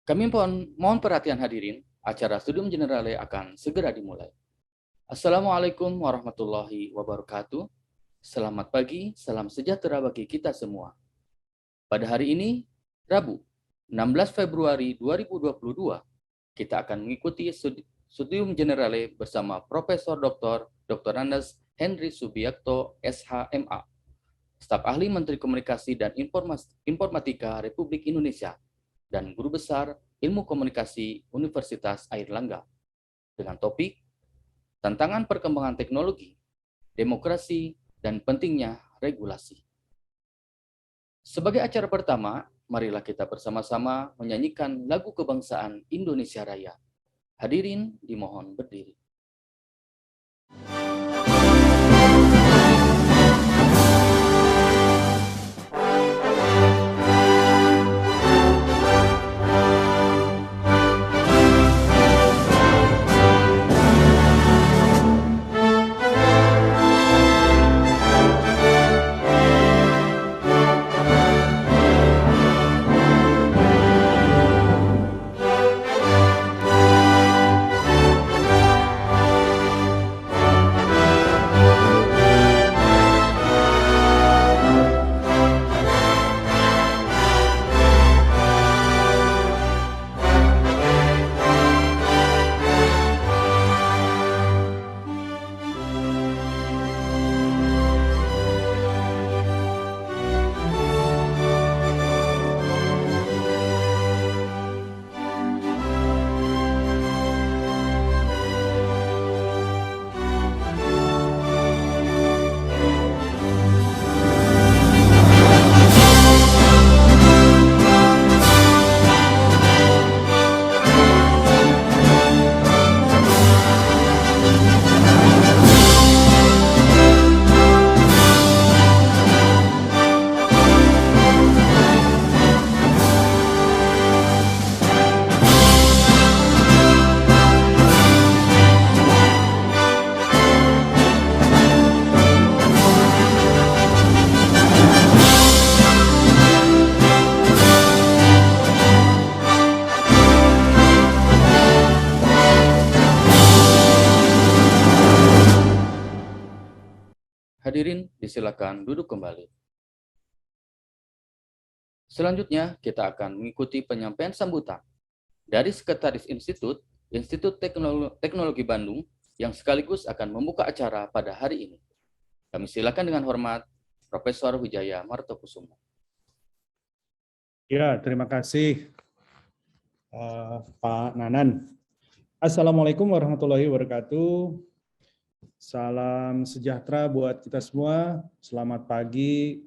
Kami mohon perhatian hadirin, acara Studium Generale akan segera dimulai. Assalamualaikum warahmatullahi wabarakatuh. Selamat pagi, salam sejahtera bagi kita semua. Pada hari ini, Rabu, 16 Februari 2022, kita akan mengikuti Studium Generale bersama Profesor Dr. Andes Henry Subiakto, SHMA, Staf Ahli Menteri Komunikasi dan Informatika Republik Indonesia, dan Guru Besar Ilmu Komunikasi Universitas Airlangga, dengan topik Tantangan Perkembangan Teknologi, Demokrasi, dan Pentingnya Regulasi. Sebagai acara pertama, marilah kita bersama-sama menyanyikan lagu kebangsaan Indonesia Raya. Hadirin dimohon berdiri. Hadirin, disilakan duduk kembali. Selanjutnya, kita akan mengikuti penyampaian sambutan dari Sekretaris Institut Teknologi Bandung, yang sekaligus akan membuka acara pada hari ini. Kami silakan dengan hormat Profesor Wijaya Martokusumo. Ya, terima kasih Pak Nanan. Assalamualaikum warahmatullahi wabarakatuh. Salam sejahtera buat kita semua. Selamat pagi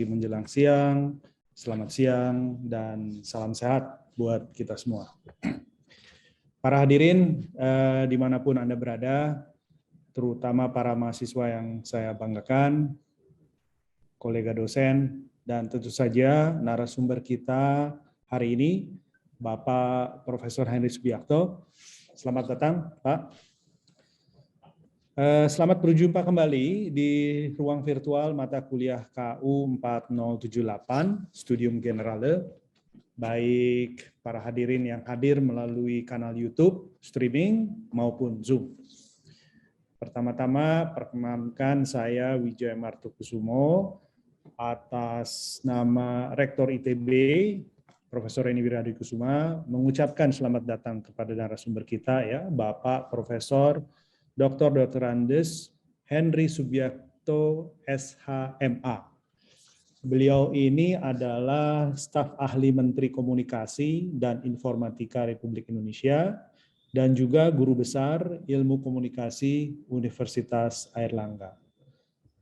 menjelang siang, selamat siang, dan salam sehat buat kita semua. Para hadirin, dimanapun Anda berada, terutama para mahasiswa yang saya banggakan, kolega dosen, dan tentu saja narasumber kita hari ini, Bapak Profesor Henry Subiakto. Selamat datang, Pak. Selamat berjumpa kembali di ruang virtual mata kuliah KU 4078, Studium Generale, baik para hadirin yang hadir melalui kanal YouTube, streaming, maupun Zoom. Pertama-tama, perkenalkan saya Wijaya Martokusumo, atas nama Rektor ITB, Profesor Eni Wiradikusuma, mengucapkan selamat datang kepada narasumber kita, ya, Bapak Profesor Dr. Andes Henry Subiakto, SHMA. Beliau ini adalah staf ahli Menteri Komunikasi dan Informatika Republik Indonesia dan juga guru besar Ilmu Komunikasi Universitas Airlangga.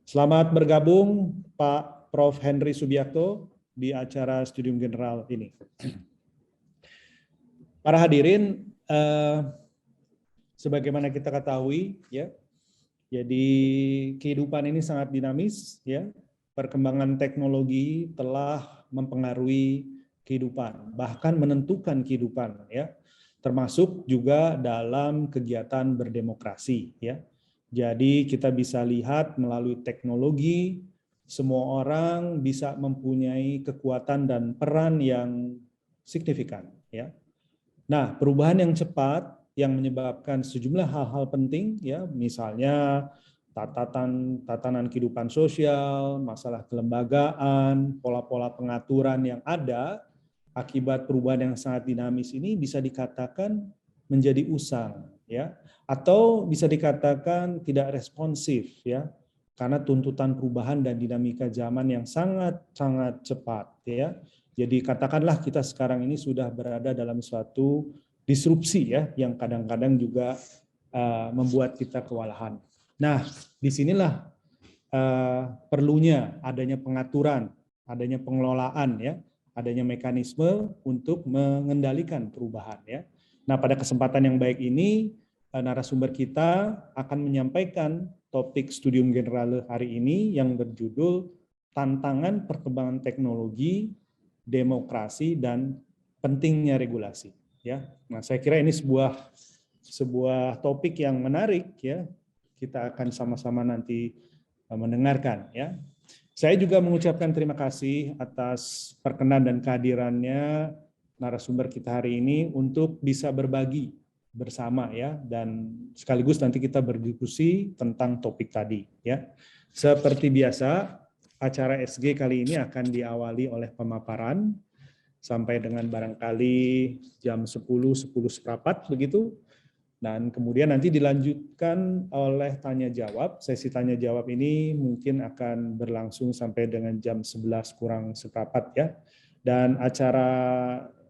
Selamat bergabung Pak Prof. Henry Subiakto di acara Studium General ini. Para hadirin, sebagaimana kita ketahui, ya, jadi kehidupan ini sangat dinamis, ya. Perkembangan teknologi telah mempengaruhi kehidupan, bahkan menentukan kehidupan, ya. Termasuk juga dalam kegiatan berdemokrasi, ya. Jadi kita bisa lihat melalui teknologi, semua orang bisa mempunyai kekuatan dan peran yang signifikan. Ya. Nah, perubahan yang cepat yang menyebabkan sejumlah hal-hal penting, ya, misalnya tatanan kehidupan sosial, masalah kelembagaan, pola-pola pengaturan yang ada akibat perubahan yang sangat dinamis ini bisa dikatakan menjadi usang, ya, atau bisa dikatakan tidak responsif, ya, karena tuntutan perubahan dan dinamika zaman yang sangat-sangat cepat, ya. Jadi katakanlah kita sekarang ini sudah berada dalam suatu disrupsi, ya, yang kadang-kadang juga membuat kita kewalahan. Nah, disinilah perlunya adanya pengaturan, adanya pengelolaan, ya, adanya mekanisme untuk mengendalikan perubahan, ya. Nah, pada kesempatan yang baik ini narasumber kita akan menyampaikan topik studium generale hari ini yang berjudul Tantangan Perkembangan Teknologi, Demokrasi dan Pentingnya Regulasi, ya. Nah, saya kira ini sebuah topik yang menarik, ya. Kita akan sama-sama nanti mendengarkan, ya. Saya juga mengucapkan terima kasih atas perkenan dan kehadirannya narasumber kita hari ini untuk bisa berbagi bersama, ya, dan sekaligus nanti kita berdiskusi tentang topik tadi, ya. Seperti biasa, acara SG kali ini akan diawali oleh pemaparan sampai dengan barangkali jam 10:10 begitu. Dan kemudian nanti dilanjutkan oleh tanya jawab. Sesi tanya jawab ini mungkin akan berlangsung sampai dengan jam 11:15 ya. Dan acara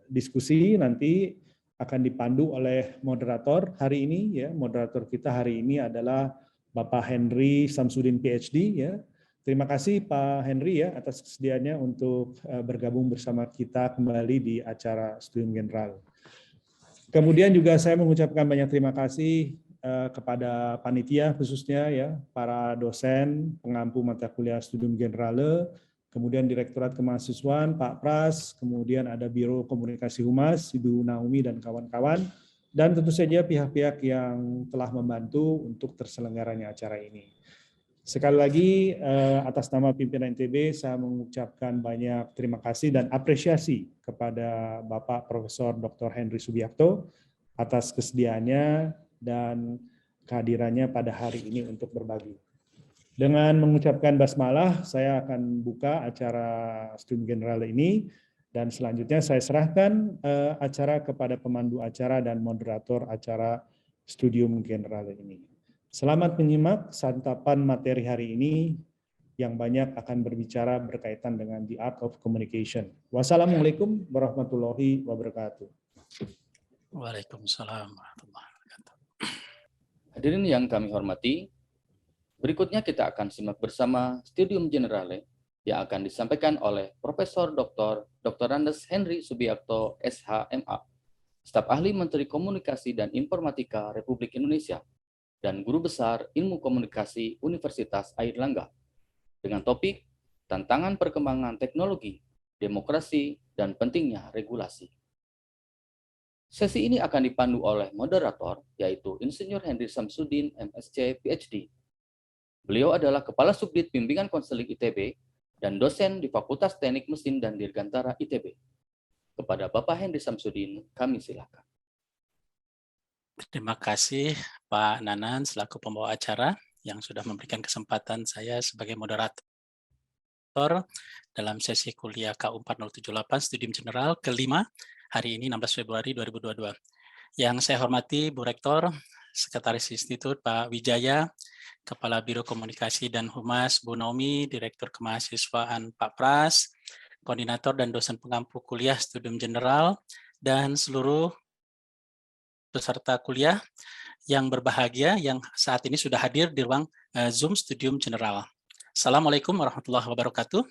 diskusi nanti akan dipandu oleh moderator hari ini, ya. Moderator kita hari ini adalah Bapak Henry Samsudin PhD, ya. Terima kasih Pak Henry, ya, atas kesediaannya untuk bergabung bersama kita kembali di acara Studium General. Kemudian juga saya mengucapkan banyak terima kasih kepada panitia khususnya, ya, para dosen pengampu mata kuliah Studium Generale, kemudian Direktorat Kemahasiswaan Pak Pras, kemudian ada Biro Komunikasi Humas Ibu Naomi dan kawan-kawan, dan tentu saja pihak-pihak yang telah membantu untuk terselenggaranya acara ini. Sekali lagi atas nama pimpinan ITB saya mengucapkan banyak terima kasih dan apresiasi kepada Bapak Profesor Dr. Henry Subiakto atas kesediaannya dan kehadirannya pada hari ini untuk berbagi. Dengan mengucapkan basmalah, saya akan buka acara Studium Generale ini dan selanjutnya saya serahkan acara kepada pemandu acara dan moderator acara Studium Generale ini. Selamat menyimak santapan materi hari ini yang banyak akan berbicara berkaitan dengan the art of communication. Wassalamualaikum warahmatullahi wabarakatuh. Waalaikumsalam warahmatullahi wabarakatuh. Hadirin yang kami hormati, berikutnya kita akan simak bersama Studium Generale yang akan disampaikan oleh Profesor Dr. Andes Henry Subiakto, SH.MA, staf ahli Menteri Komunikasi dan Informatika Republik Indonesia, dan Guru Besar Ilmu Komunikasi Universitas Airlangga, dengan topik Tantangan Perkembangan Teknologi, Demokrasi, dan Pentingnya Regulasi. Sesi ini akan dipandu oleh moderator, yaitu Insinyur Henry Samsudin, MSc, PhD. Beliau adalah Kepala Subdit Bimbingan Konseling ITB dan dosen di Fakultas Teknik Mesin dan Dirgantara ITB. Kepada Bapak Henry Samsudin, kami silakan. Terima kasih Pak Nanan selaku pembawa acara yang sudah memberikan kesempatan saya sebagai moderator dalam sesi kuliah KU 4078 Studium General kelima hari ini 16 Februari 2022. Yang saya hormati Bu Rektor, Sekretaris Institut Pak Wijaya, Kepala Biro Komunikasi dan Humas Bu Naomi, Direktur Kemahasiswaan Pak Pras, Koordinator dan dosen pengampu kuliah Studium General, dan seluruh peserta kuliah yang berbahagia yang saat ini sudah hadir di ruang Zoom Studium General. Assalamualaikum warahmatullahi wabarakatuh.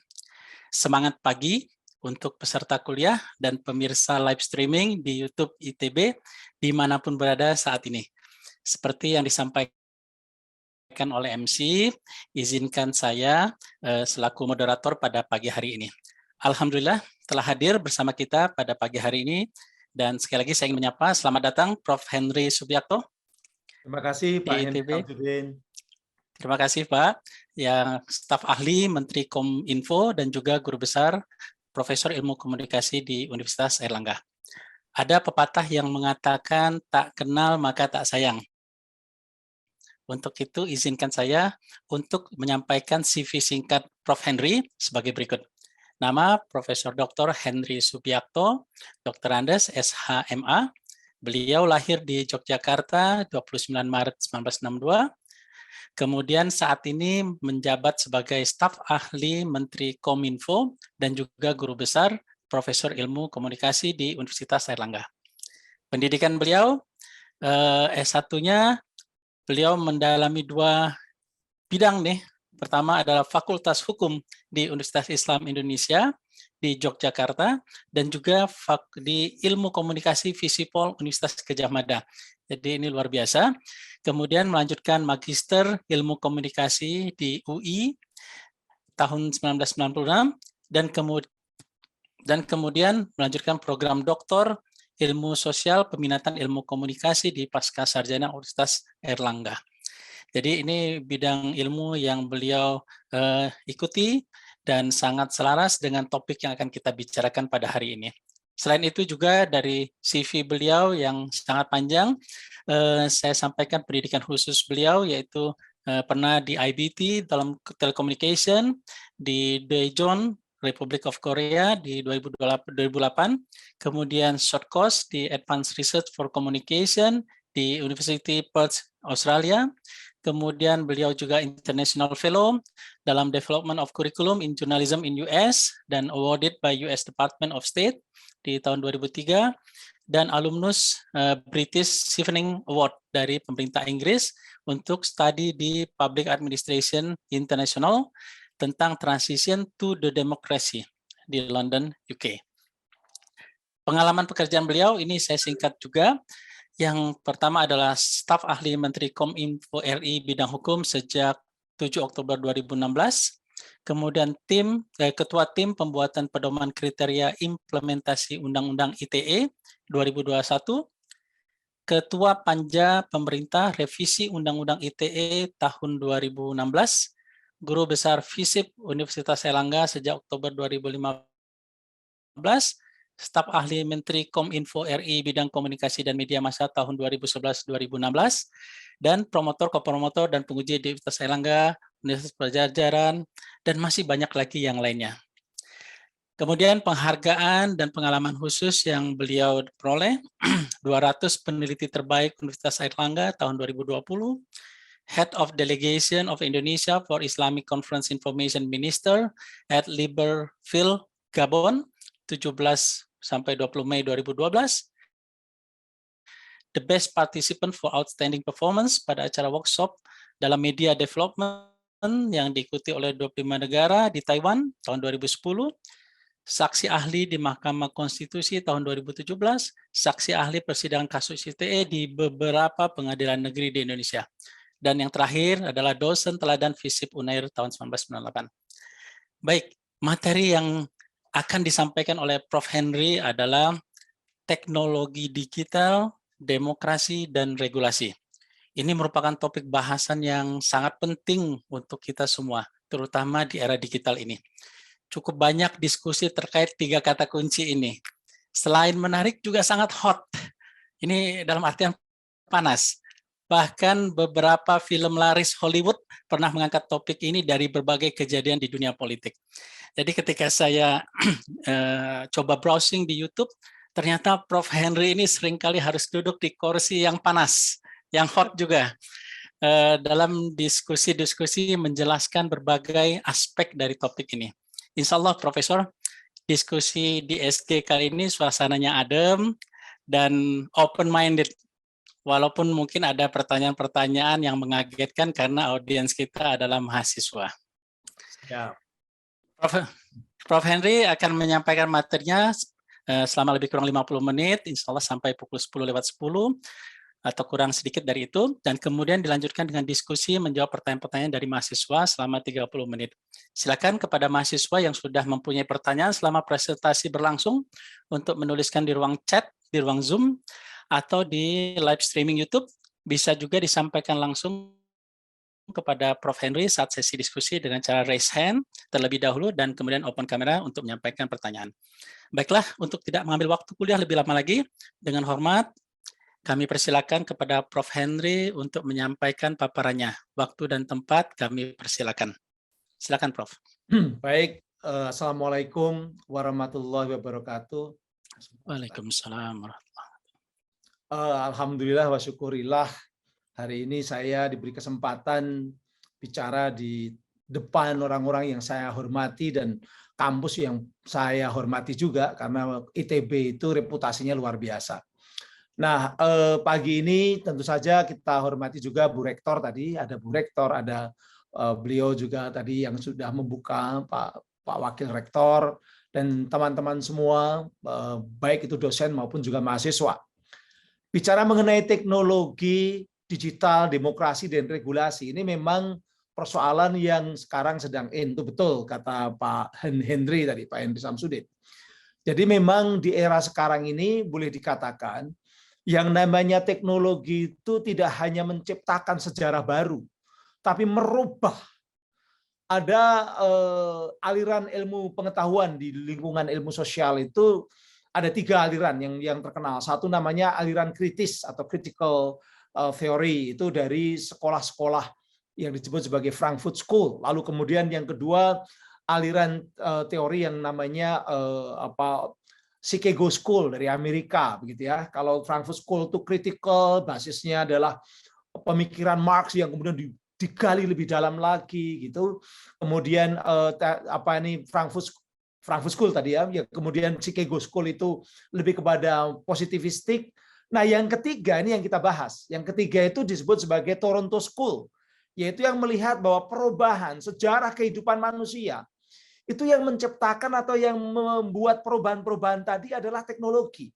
Semangat pagi untuk peserta kuliah dan pemirsa live streaming di YouTube ITB dimanapun berada saat ini. Seperti yang disampaikan oleh MC, izinkan saya selaku moderator pada pagi hari ini. Alhamdulillah telah hadir bersama kita pada pagi hari ini. Dan sekali lagi saya ingin menyapa, selamat datang Prof. Henry Subiakto. Terima kasih Pak Henry Samsudin. Terima kasih Pak, yang staf ahli Menteri Kominfo dan juga Guru Besar Profesor Ilmu Komunikasi di Universitas Airlangga. Ada pepatah yang mengatakan tak kenal maka tak sayang. Untuk itu izinkan saya untuk menyampaikan CV singkat Prof. Henry sebagai berikut. Nama Profesor Dr. Henry Subiakto, Dr. Andes, SHMA. Beliau lahir di Yogyakarta 29 Maret 1962. Kemudian saat ini menjabat sebagai staf ahli Menteri Kominfo dan juga guru besar Profesor Ilmu Komunikasi di Universitas Airlangga. Pendidikan beliau, S1-nya beliau mendalami 2 bidang nih. Pertama adalah Fakultas Hukum di Universitas Islam Indonesia di Yogyakarta dan juga di Ilmu Komunikasi Visipol Universitas Gadjah Mada. Jadi ini luar biasa. Kemudian melanjutkan Magister Ilmu Komunikasi di UI tahun 1996 dan kemudian melanjutkan program Doktor Ilmu Sosial Peminatan Ilmu Komunikasi di Pascasarjana Universitas Airlangga. Jadi ini bidang ilmu yang beliau ikuti dan sangat selaras dengan topik yang akan kita bicarakan pada hari ini. Selain itu juga dari CV beliau yang sangat panjang, saya sampaikan pendidikan khusus beliau yaitu pernah di IBT dalam telecommunication, di Daejeon Republic of Korea di 2008, kemudian short course di Advanced Research for Communication di University Perth, Australia. Kemudian beliau juga International Fellow dalam Development of Curriculum in Journalism in US dan awarded by US Department of State di tahun 2003 dan alumnus British Chevening Award dari pemerintah Inggris untuk studi di Public Administration International tentang Transition to the Democracy di London, UK. Pengalaman pekerjaan beliau ini saya singkat juga. Yang pertama adalah staf ahli Menteri Kominfo RI bidang hukum sejak 7 Oktober 2016. Kemudian ketua tim pembuatan pedoman kriteria implementasi Undang-Undang ITE 2021. Ketua Panja Pemerintah Revisi Undang-Undang ITE tahun 2016. Guru Besar FISIP Universitas Airlangga sejak Oktober 2015, staf ahli Menteri Kominfo RI bidang komunikasi dan media massa tahun 2011-2016, dan promotor, kopromotor, dan penguji di Universitas Airlangga, Universitas Pajajaran, dan masih banyak lagi yang lainnya. Kemudian penghargaan dan pengalaman khusus yang beliau peroleh, 200 peneliti terbaik Universitas Airlangga tahun 2020, Head of Delegation of Indonesia for Islamic Conference Information Minister at Libreville, Gabon, 17 sampai 20 Mei 2012. The Best Participant for Outstanding Performance pada acara workshop dalam media development yang diikuti oleh 25 negara di Taiwan tahun 2010. Saksi ahli di Mahkamah Konstitusi tahun 2017, saksi ahli persidangan kasus ITE di beberapa pengadilan negeri di Indonesia. Dan yang terakhir adalah dosen teladan FISIP Unair tahun 1998. Baik, materi yang akan disampaikan oleh Prof. Henry adalah teknologi digital, demokrasi, dan regulasi. Ini merupakan topik bahasan yang sangat penting untuk kita semua, terutama di era digital ini. Cukup banyak diskusi terkait 3 kata kunci ini. Selain menarik, juga sangat hot. Ini dalam artian panas. Bahkan beberapa film laris Hollywood pernah mengangkat topik ini dari berbagai kejadian di dunia politik. Jadi ketika saya coba browsing di YouTube, ternyata Prof. Henry ini seringkali harus duduk di kursi yang panas, yang hot juga. Dalam diskusi-diskusi menjelaskan berbagai aspek dari topik ini. Insya Allah, Profesor, diskusi di SG kali ini suasananya adem dan open-minded. Walaupun mungkin ada pertanyaan-pertanyaan yang mengagetkan karena audiens kita adalah mahasiswa. Ya. Prof. Henry akan menyampaikan materinya selama lebih kurang 50 menit, insya Allah sampai pukul 10:10 atau kurang sedikit dari itu, dan kemudian dilanjutkan dengan diskusi menjawab pertanyaan-pertanyaan dari mahasiswa selama 30 menit. Silakan kepada mahasiswa yang sudah mempunyai pertanyaan selama presentasi berlangsung untuk menuliskan di ruang chat, di ruang Zoom, atau di live streaming YouTube, bisa juga disampaikan langsung kepada Prof. Henry saat sesi diskusi dengan cara raise hand terlebih dahulu dan kemudian open kamera untuk menyampaikan pertanyaan. Baiklah, untuk tidak mengambil waktu kuliah lebih lama lagi, dengan hormat kami persilakan kepada Prof. Henry untuk menyampaikan paparannya. Waktu dan tempat kami persilakan. Silakan, Prof. Baik, Assalamualaikum warahmatullahi wabarakatuh. Waalaikumsalam. Alhamdulillah wa syukurillah, hari ini saya diberi kesempatan bicara di depan orang-orang yang saya hormati dan kampus yang saya hormati juga, karena ITB itu reputasinya luar biasa. Nah, pagi ini tentu saja kita hormati juga Bu Rektor tadi, ada Bu Rektor, ada beliau juga tadi yang sudah membuka, Pak Wakil Rektor, dan teman-teman semua, baik itu dosen maupun juga mahasiswa. Bicara mengenai teknologi, digital, demokrasi, dan regulasi, ini memang persoalan yang sekarang sedang itu betul, kata Pak Henry tadi, Pak Henry Samsudin. Jadi memang di era sekarang ini boleh dikatakan, yang namanya teknologi itu tidak hanya menciptakan sejarah baru, tapi merubah. Ada aliran ilmu pengetahuan di lingkungan ilmu sosial itu ada 3 aliran yang terkenal. Satu namanya aliran kritis atau critical theory, itu dari sekolah-sekolah yang disebut sebagai Frankfurt School. Lalu kemudian yang kedua aliran teori yang namanya Chicago School dari Amerika, begitu ya. Kalau Frankfurt School itu critical, basisnya adalah pemikiran Marx yang kemudian digali lebih dalam lagi gitu. Kemudian Frankfurt School tadi ya, kemudian Chicago School itu lebih kepada positivistik. Nah, yang ketiga ini yang kita bahas. Yang ketiga itu disebut sebagai Toronto School, yaitu yang melihat bahwa perubahan sejarah kehidupan manusia itu yang menciptakan atau yang membuat perubahan-perubahan tadi adalah teknologi.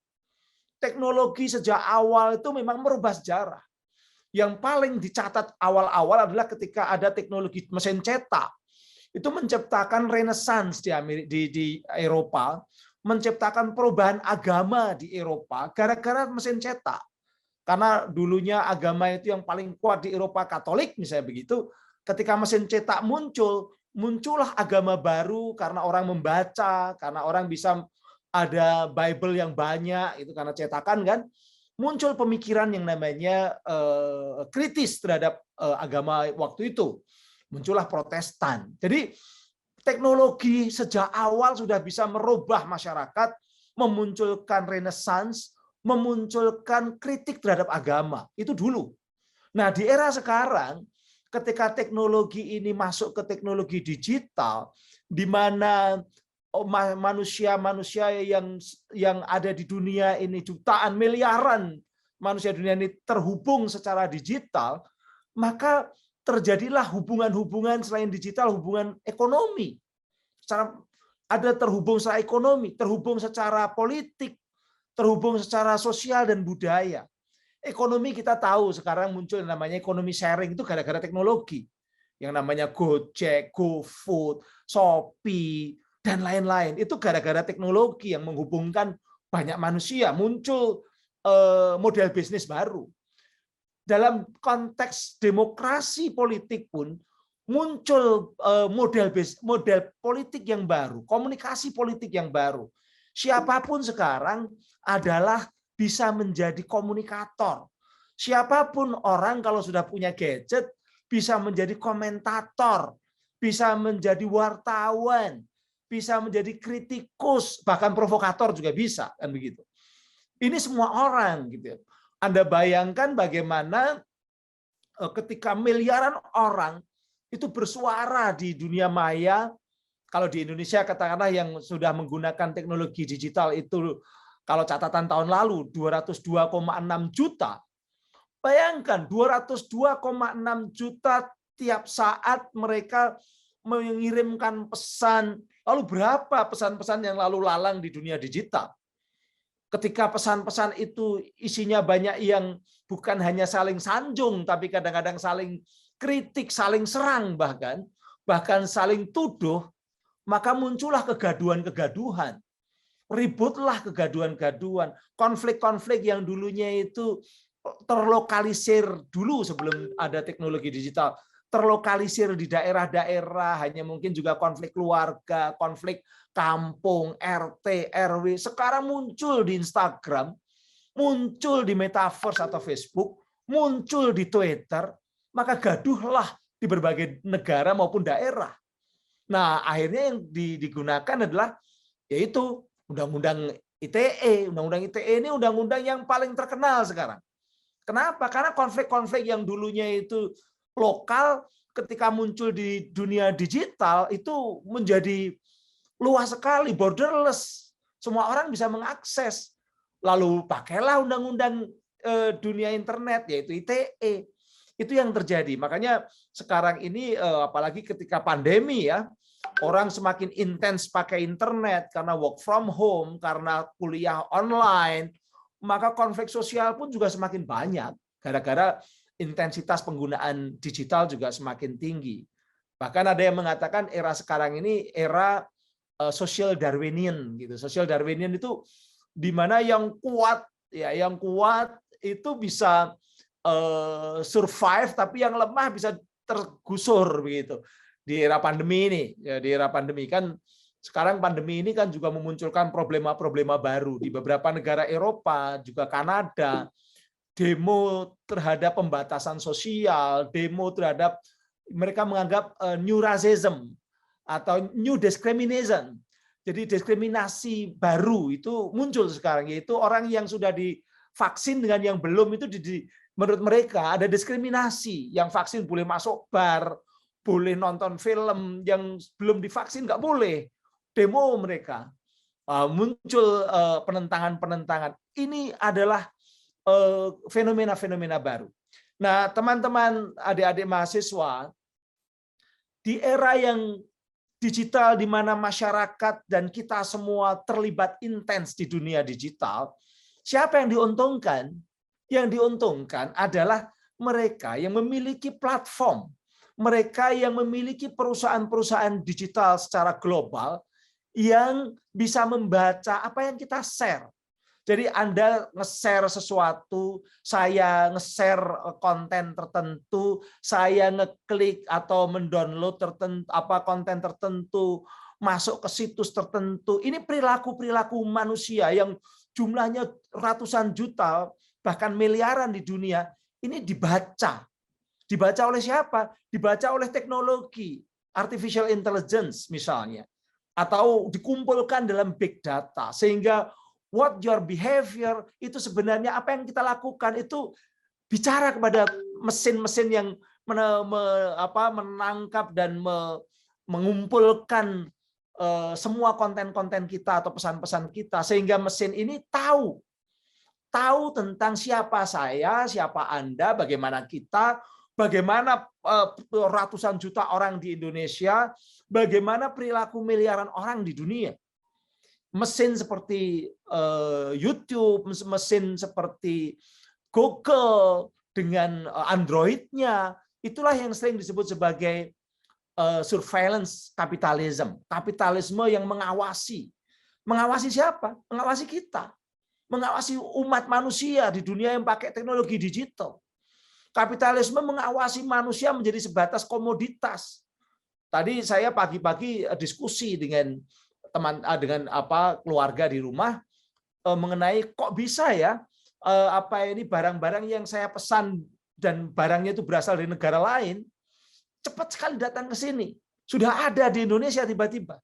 Teknologi sejak awal itu memang merubah sejarah. Yang paling dicatat awal-awal adalah ketika ada teknologi mesin cetak. Itu menciptakan renaissance di Eropa, menciptakan perubahan agama di Eropa gara-gara mesin cetak. Karena dulunya agama itu yang paling kuat di Eropa Katolik, misalnya begitu. Ketika mesin cetak muncullah agama baru karena orang membaca, karena orang bisa ada Bible yang banyak, itu karena cetakan kan. Muncul pemikiran yang namanya kritis terhadap agama waktu itu. Muncullah Protestan. Jadi teknologi sejak awal sudah bisa merubah masyarakat, memunculkan renaissance, memunculkan kritik terhadap agama. Itu dulu. Nah, di era sekarang, ketika teknologi ini masuk ke teknologi digital, di mana manusia-manusia yang ada di dunia ini, jutaan, miliaran manusia dunia ini terhubung secara digital, maka terjadilah hubungan-hubungan selain digital, hubungan ekonomi. Ada terhubung secara ekonomi, terhubung secara politik, terhubung secara sosial dan budaya. Ekonomi kita tahu sekarang muncul yang namanya ekonomi sharing, itu gara-gara teknologi. Yang namanya Gojek, GoFood, Shopee, dan lain-lain. Itu gara-gara teknologi yang menghubungkan banyak manusia. Muncul model bisnis baru. Dalam konteks demokrasi politik pun muncul model politik yang baru, komunikasi politik yang baru. Siapapun sekarang adalah bisa menjadi komunikator. Siapapun orang kalau sudah punya gadget bisa menjadi komentator, bisa menjadi wartawan, bisa menjadi kritikus, bahkan provokator juga bisa, kan begitu. Ini semua orang gitu. Anda bayangkan bagaimana ketika miliaran orang itu bersuara di dunia maya. Kalau di Indonesia katakanlah yang sudah menggunakan teknologi digital itu, kalau catatan tahun lalu 202,6 juta. Bayangkan 202,6 juta tiap saat mereka mengirimkan pesan. Lalu berapa pesan-pesan yang lalu lalang di dunia digital? Ketika pesan-pesan itu isinya banyak yang bukan hanya saling sanjung, tapi kadang-kadang saling kritik, saling serang bahkan saling tuduh, maka muncullah kegaduhan-kegaduhan. Ributlah kegaduhan-kegaduhan, konflik-konflik yang dulunya itu terlokalisir dulu sebelum ada teknologi digital. terlokalisir di daerah-daerah, hanya mungkin juga konflik keluarga, konflik kampung, RT, RW. Sekarang muncul di Instagram, muncul di Metaverse atau Facebook, muncul di Twitter, maka gaduhlah di berbagai negara maupun daerah. Nah, akhirnya yang digunakan adalah yaitu Undang-Undang ITE. Undang-Undang ITE ini undang-undang yang paling terkenal sekarang. Kenapa? Karena konflik-konflik yang dulunya itu lokal ketika muncul di dunia digital itu menjadi luas sekali, borderless. Semua orang bisa mengakses. Lalu pakailah undang-undang dunia internet, yaitu ITE. Itu yang terjadi. Makanya sekarang ini, apalagi ketika pandemi ya, orang semakin intens pakai internet karena work from home, karena kuliah online, maka konflik sosial pun juga semakin banyak. Gara-gara intensitas penggunaan digital juga semakin tinggi. Bahkan ada yang mengatakan era sekarang ini era social Darwinian gitu. Social Darwinian itu di mana yang kuat itu bisa survive, tapi yang lemah bisa tergusur begitu. Di era pandemi ini, ya, di era pandemi kan sekarang pandemi ini kan juga memunculkan problema-problema baru di beberapa negara Eropa, juga Kanada. Demo terhadap pembatasan sosial, demo terhadap mereka menganggap new racism atau new discrimination. Jadi diskriminasi baru itu muncul sekarang, yaitu orang yang sudah divaksin dengan yang belum itu menurut mereka ada diskriminasi. Yang vaksin boleh masuk bar, boleh nonton film, yang belum divaksin nggak boleh. Demo mereka. Muncul penentangan-penentangan. Ini adalah fenomena-fenomena baru. Nah, teman-teman, adik-adik mahasiswa, di era yang digital di mana masyarakat dan kita semua terlibat intens di dunia digital, siapa yang diuntungkan? Yang diuntungkan adalah mereka yang memiliki platform, mereka yang memiliki perusahaan-perusahaan digital secara global yang bisa membaca apa yang kita share. Jadi Anda nge-share sesuatu, saya nge-share konten tertentu, saya ngeklik atau mendownload konten tertentu, masuk ke situs tertentu. Ini perilaku-perilaku manusia yang jumlahnya ratusan juta, bahkan miliaran di dunia, ini dibaca. Dibaca oleh siapa? Dibaca oleh teknologi, artificial intelligence misalnya. Atau dikumpulkan dalam big data, sehingga what your behavior itu sebenarnya apa yang kita lakukan itu bicara kepada mesin-mesin yang menangkap dan mengumpulkan semua konten-konten kita atau pesan-pesan kita, sehingga mesin ini tahu tentang siapa saya, siapa Anda, bagaimana kita, bagaimana ratusan juta orang di Indonesia, bagaimana perilaku miliaran orang di dunia. Mesin seperti YouTube, mesin seperti Google dengan Android-nya, itulah yang sering disebut sebagai surveillance capitalism. Kapitalisme yang mengawasi. Mengawasi siapa? Mengawasi kita. Mengawasi umat manusia di dunia yang pakai teknologi digital. Kapitalisme mengawasi manusia menjadi sebatas komoditas. Tadi saya pagi-pagi diskusi dengan keluarga di rumah mengenai kok bisa ya ini barang-barang yang saya pesan dan barangnya itu berasal dari negara lain cepat sekali datang ke sini. Sudah ada di Indonesia tiba-tiba.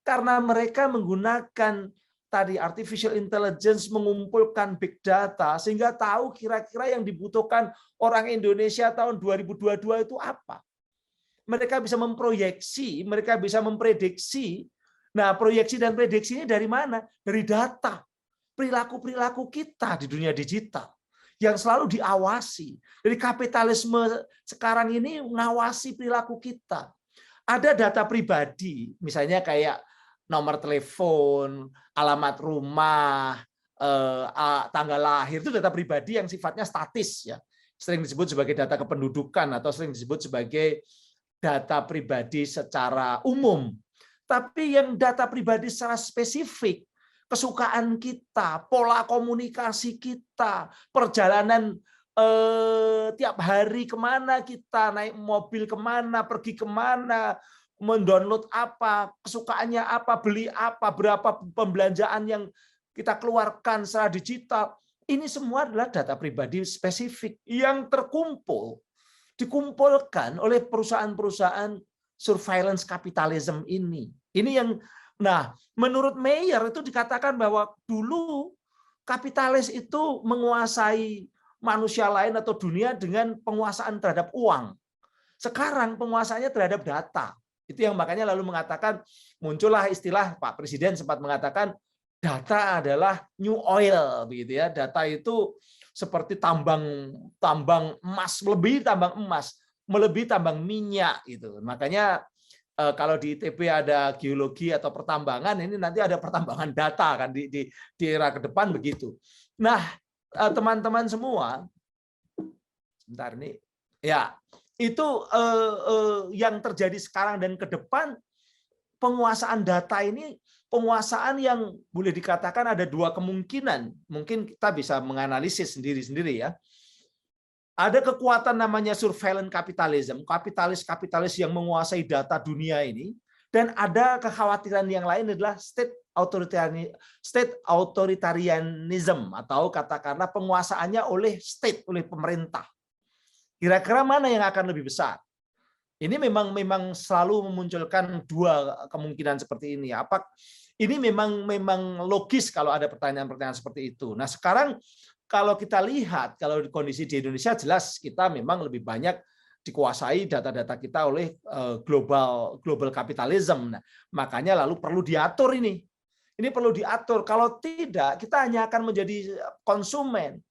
Karena mereka menggunakan tadi artificial intelligence, mengumpulkan big data sehingga tahu kira-kira yang dibutuhkan orang Indonesia tahun 2022 itu apa. Mereka bisa memproyeksi, mereka bisa memprediksi. Nah, proyeksi dan prediksi ini dari mana? Dari data. Perilaku-perilaku kita di dunia digital yang selalu diawasi. Jadi kapitalisme sekarang ini mengawasi perilaku kita. Ada data pribadi, misalnya kayak nomor telepon, alamat rumah, tanggal lahir, itu data pribadi yang sifatnya statis ya. Sering disebut sebagai data kependudukan atau sering disebut sebagai data pribadi secara umum. Tapi yang data pribadi secara spesifik, kesukaan kita, pola komunikasi kita, perjalanan tiap hari kemana kita, naik mobil kemana, pergi kemana, mendownload apa, kesukaannya apa, beli apa, berapa pembelanjaan yang kita keluarkan secara digital. Ini semua adalah data pribadi spesifik yang dikumpulkan oleh perusahaan-perusahaan surveillance capitalism ini. Ini yang, nah, menurut Mayer itu dikatakan bahwa dulu kapitalis itu menguasai manusia lain atau dunia dengan penguasaan terhadap uang. Sekarang penguasaannya terhadap data. Itu yang makanya lalu mengatakan, muncullah istilah, Pak Presiden sempat mengatakan, data adalah new oil, begitu ya. Data itu seperti tambang emas, melebihi tambang minyak gitu. Makanya kalau di ITB ada geologi atau pertambangan, ini nanti ada pertambangan data kan di era ke depan begitu. Nah, teman-teman semua, sebentar ini, ya itu yang terjadi sekarang dan ke depan. Penguasaan data ini penguasaan yang boleh dikatakan ada dua kemungkinan. Mungkin kita bisa menganalisis sendiri-sendiri ya. Ada kekuatan namanya surveillance capitalism, kapitalis yang menguasai data dunia ini, dan ada kekhawatiran yang lain adalah state authoritarianism atau katakanlah penguasaannya oleh state, oleh pemerintah. Kira-kira mana yang akan lebih besar? Ini memang selalu memunculkan dua kemungkinan seperti ini. Ini memang logis kalau ada pertanyaan-pertanyaan seperti itu. Nah, sekarang kalau kita lihat, kalau kondisi di Indonesia jelas kita memang lebih banyak dikuasai data-data kita oleh global capitalism. Nah, makanya lalu perlu diatur ini. Ini perlu diatur. Kalau tidak, kita hanya akan menjadi konsumen.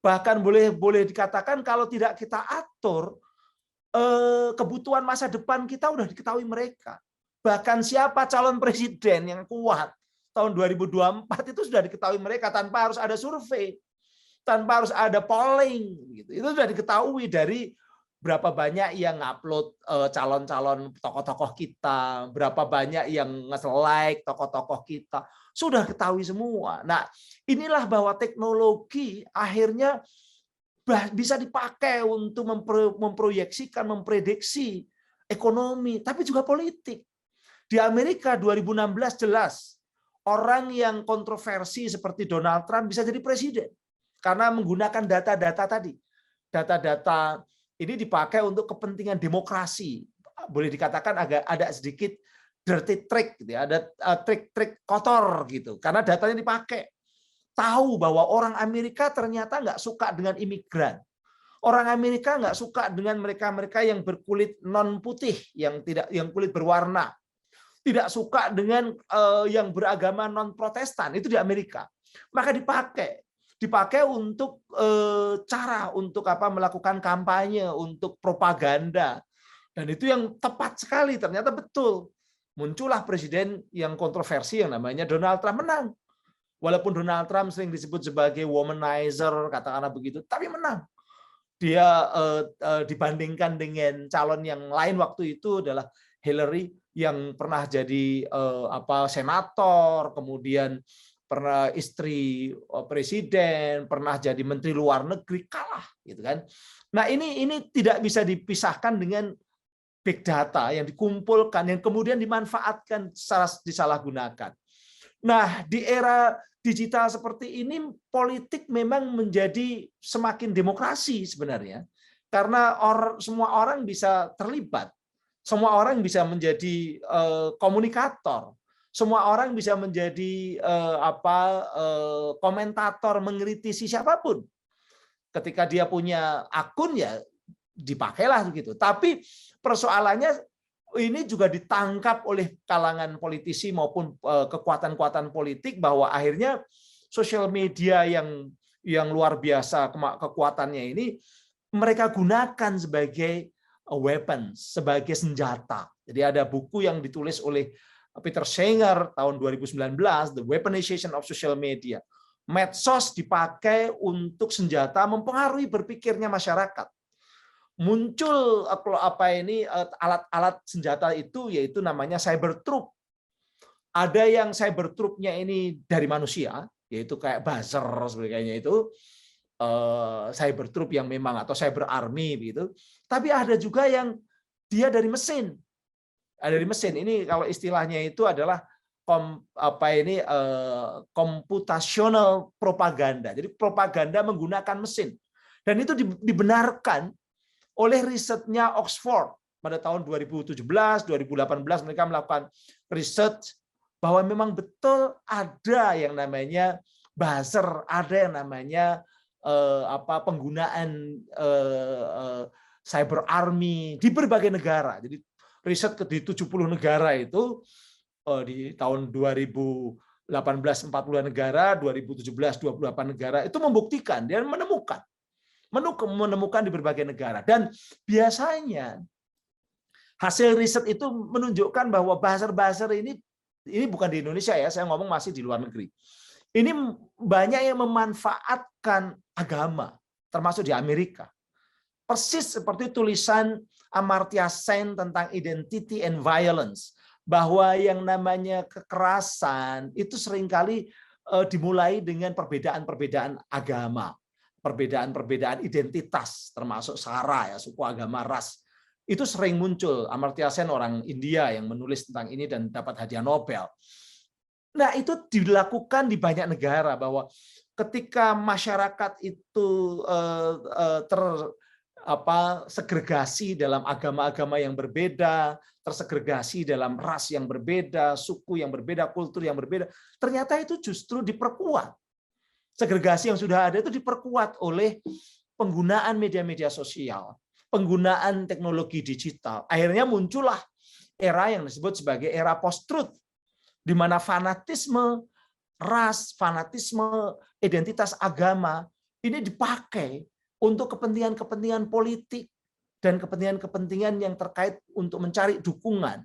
Bahkan boleh dikatakan kalau tidak kita atur, kebutuhan masa depan kita udah diketahui mereka. Bahkan siapa calon presiden yang kuat tahun 2024 itu sudah diketahui mereka tanpa harus ada survei, tanpa harus ada polling gitu. Itu sudah diketahui dari berapa banyak yang upload calon-calon tokoh-tokoh kita, berapa banyak yang nge-like tokoh-tokoh kita. Sudah ketahui semua. Nah, inilah bahwa teknologi akhirnya bisa dipakai untuk memproyeksikan, memprediksi ekonomi, tapi juga politik. Di Amerika 2016 jelas orang yang kontroversi seperti Donald Trump bisa jadi presiden karena menggunakan data-data tadi. Data-data ini dipakai untuk kepentingan demokrasi. Boleh dikatakan agak ada sedikit dirty trick, gitu ya, ada trik-trik kotor gitu, karena datanya dipakai. Tahu bahwa orang Amerika ternyata nggak suka dengan imigran. Orang Amerika nggak suka dengan mereka-mereka yang berkulit non putih, yang kulit berwarna. Tidak suka dengan yang beragama non Protestan, itu di Amerika. Maka dipakai untuk cara untuk melakukan kampanye, untuk propaganda. Dan itu yang tepat sekali, ternyata betul. Muncullah presiden yang kontroversi yang namanya Donald Trump, menang. Walaupun Donald Trump sering disebut sebagai womanizer, katakanlah begitu, tapi menang. Dia dibandingkan dengan calon yang lain waktu itu adalah Hillary yang pernah jadi senator, kemudian pernah istri presiden, pernah jadi menteri luar negeri, kalah gitu kan. Nah, ini tidak bisa dipisahkan dengan big data yang dikumpulkan yang kemudian dimanfaatkan secara disalahgunakan. Nah, di era digital seperti ini, politik memang menjadi semakin demokrasi sebenarnya, karena semua orang bisa terlibat, semua orang bisa menjadi komunikator, semua orang bisa menjadi komentator, mengkritisi siapapun. Ketika dia punya akun ya dipakailah begitu. Tapi persoalannya ini juga ditangkap oleh kalangan politisi maupun kekuatan-kekuatan politik bahwa akhirnya sosial media yang luar biasa kekuatannya ini mereka gunakan sebagai weapon, sebagai senjata. Jadi ada buku yang ditulis oleh Peter Singer tahun 2019, The Weaponization of Social Media. Medsos dipakai untuk senjata mempengaruhi berpikirnya masyarakat. Muncul alat-alat senjata itu yaitu namanya cyber troop. Ada yang cyber troop-nya ini dari manusia, yaitu kayak buzzer sebagainya itu. cyber troop yang memang atau cyber army begitu. Tapi ada juga yang dia dari mesin. Dari mesin ini kalau istilahnya itu adalah computational propaganda. Jadi propaganda menggunakan mesin. Dan itu dibenarkan oleh risetnya Oxford pada tahun 2017, 2018 mereka melakukan riset bahwa memang betul ada yang namanya buzzer, ada yang namanya penggunaan cyber army di berbagai negara. Jadi riset di 70 negara itu di tahun 2018 40 negara, 2017 28 negara itu membuktikan dan menemukan di berbagai negara. Dan biasanya hasil riset itu menunjukkan bahwa buzzer-buzzer ini bukan di Indonesia ya, saya ngomong masih di luar negeri. Ini banyak yang memanfaatkan agama, termasuk di Amerika. Persis seperti tulisan Amartya Sen tentang identity and violence, bahwa yang namanya kekerasan itu seringkali dimulai dengan perbedaan-perbedaan agama, perbedaan-perbedaan identitas, termasuk sara, ya, suku, agama, ras. Itu sering muncul. Amartya Sen orang India yang menulis tentang ini dan dapat hadiah Nobel. Nah, itu dilakukan di banyak negara, bahwa ketika masyarakat itu segregasi dalam agama-agama yang berbeda, tersegregasi dalam ras yang berbeda, suku yang berbeda, kultur yang berbeda, ternyata itu justru diperkuat. Segregasi yang sudah ada itu diperkuat oleh penggunaan media-media sosial, penggunaan teknologi digital. Akhirnya muncullah era yang disebut sebagai era post-truth, di mana fanatisme ras, fanatisme identitas agama ini dipakai untuk kepentingan-kepentingan politik dan kepentingan-kepentingan yang terkait untuk mencari dukungan,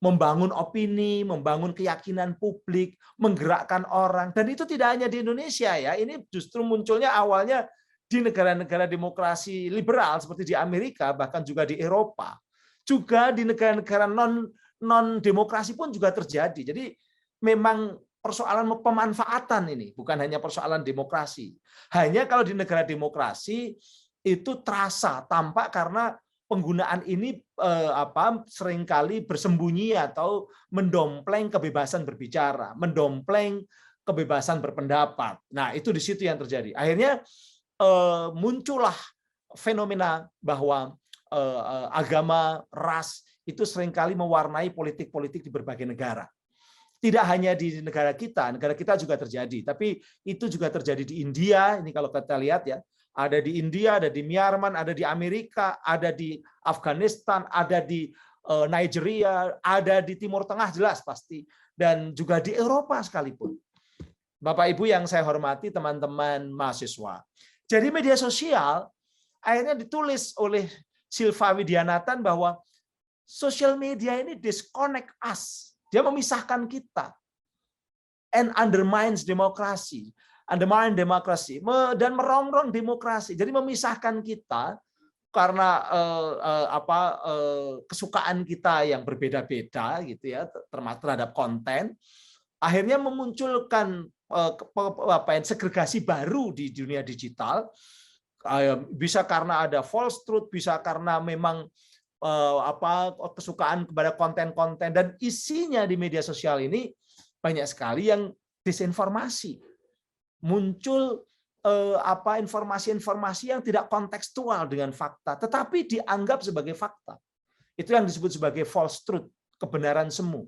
membangun opini, membangun keyakinan publik, menggerakkan orang. Dan itu tidak hanya di Indonesia ya, ini justru munculnya awalnya di negara-negara demokrasi liberal seperti di Amerika, bahkan juga di Eropa. Juga di negara-negara non-demokrasi pun juga terjadi. Jadi memang persoalan pemanfaatan ini, bukan hanya persoalan demokrasi. Hanya kalau di negara demokrasi itu terasa, tampak karena penggunaan ini seringkali bersembunyi atau mendompleng kebebasan berbicara, mendompleng kebebasan berpendapat. Nah, itu di situ yang terjadi. Akhirnya muncullah fenomena bahwa agama, ras itu seringkali mewarnai politik-politik di berbagai negara. Tidak hanya di negara kita juga terjadi, tapi itu juga terjadi di India. Ini kalau kita lihat ya, ada di India, ada di Myanmar, ada di Amerika, ada di Afghanistan, ada di Nigeria, ada di Timur Tengah jelas pasti, dan juga di Eropa sekalipun. Bapak Ibu yang saya hormati, teman-teman mahasiswa. Jadi media sosial akhirnya ditulis oleh Silva Widianathan bahwa social media ini disconnect us. Dia memisahkan kita. And undermines demokrasi. Undermine demokrasi. Dan merongrong demokrasi. Jadi memisahkan kita karena kesukaan kita yang berbeda-beda gitu ya, terhadap konten. Akhirnya memunculkan segregasi baru di dunia digital. Bisa karena ada false truth, bisa karena memang kesukaan kepada konten-konten, dan isinya di media sosial ini banyak sekali yang disinformasi. Muncul informasi-informasi yang tidak kontekstual dengan fakta, tetapi dianggap sebagai fakta. Itu yang disebut sebagai false truth, kebenaran semu.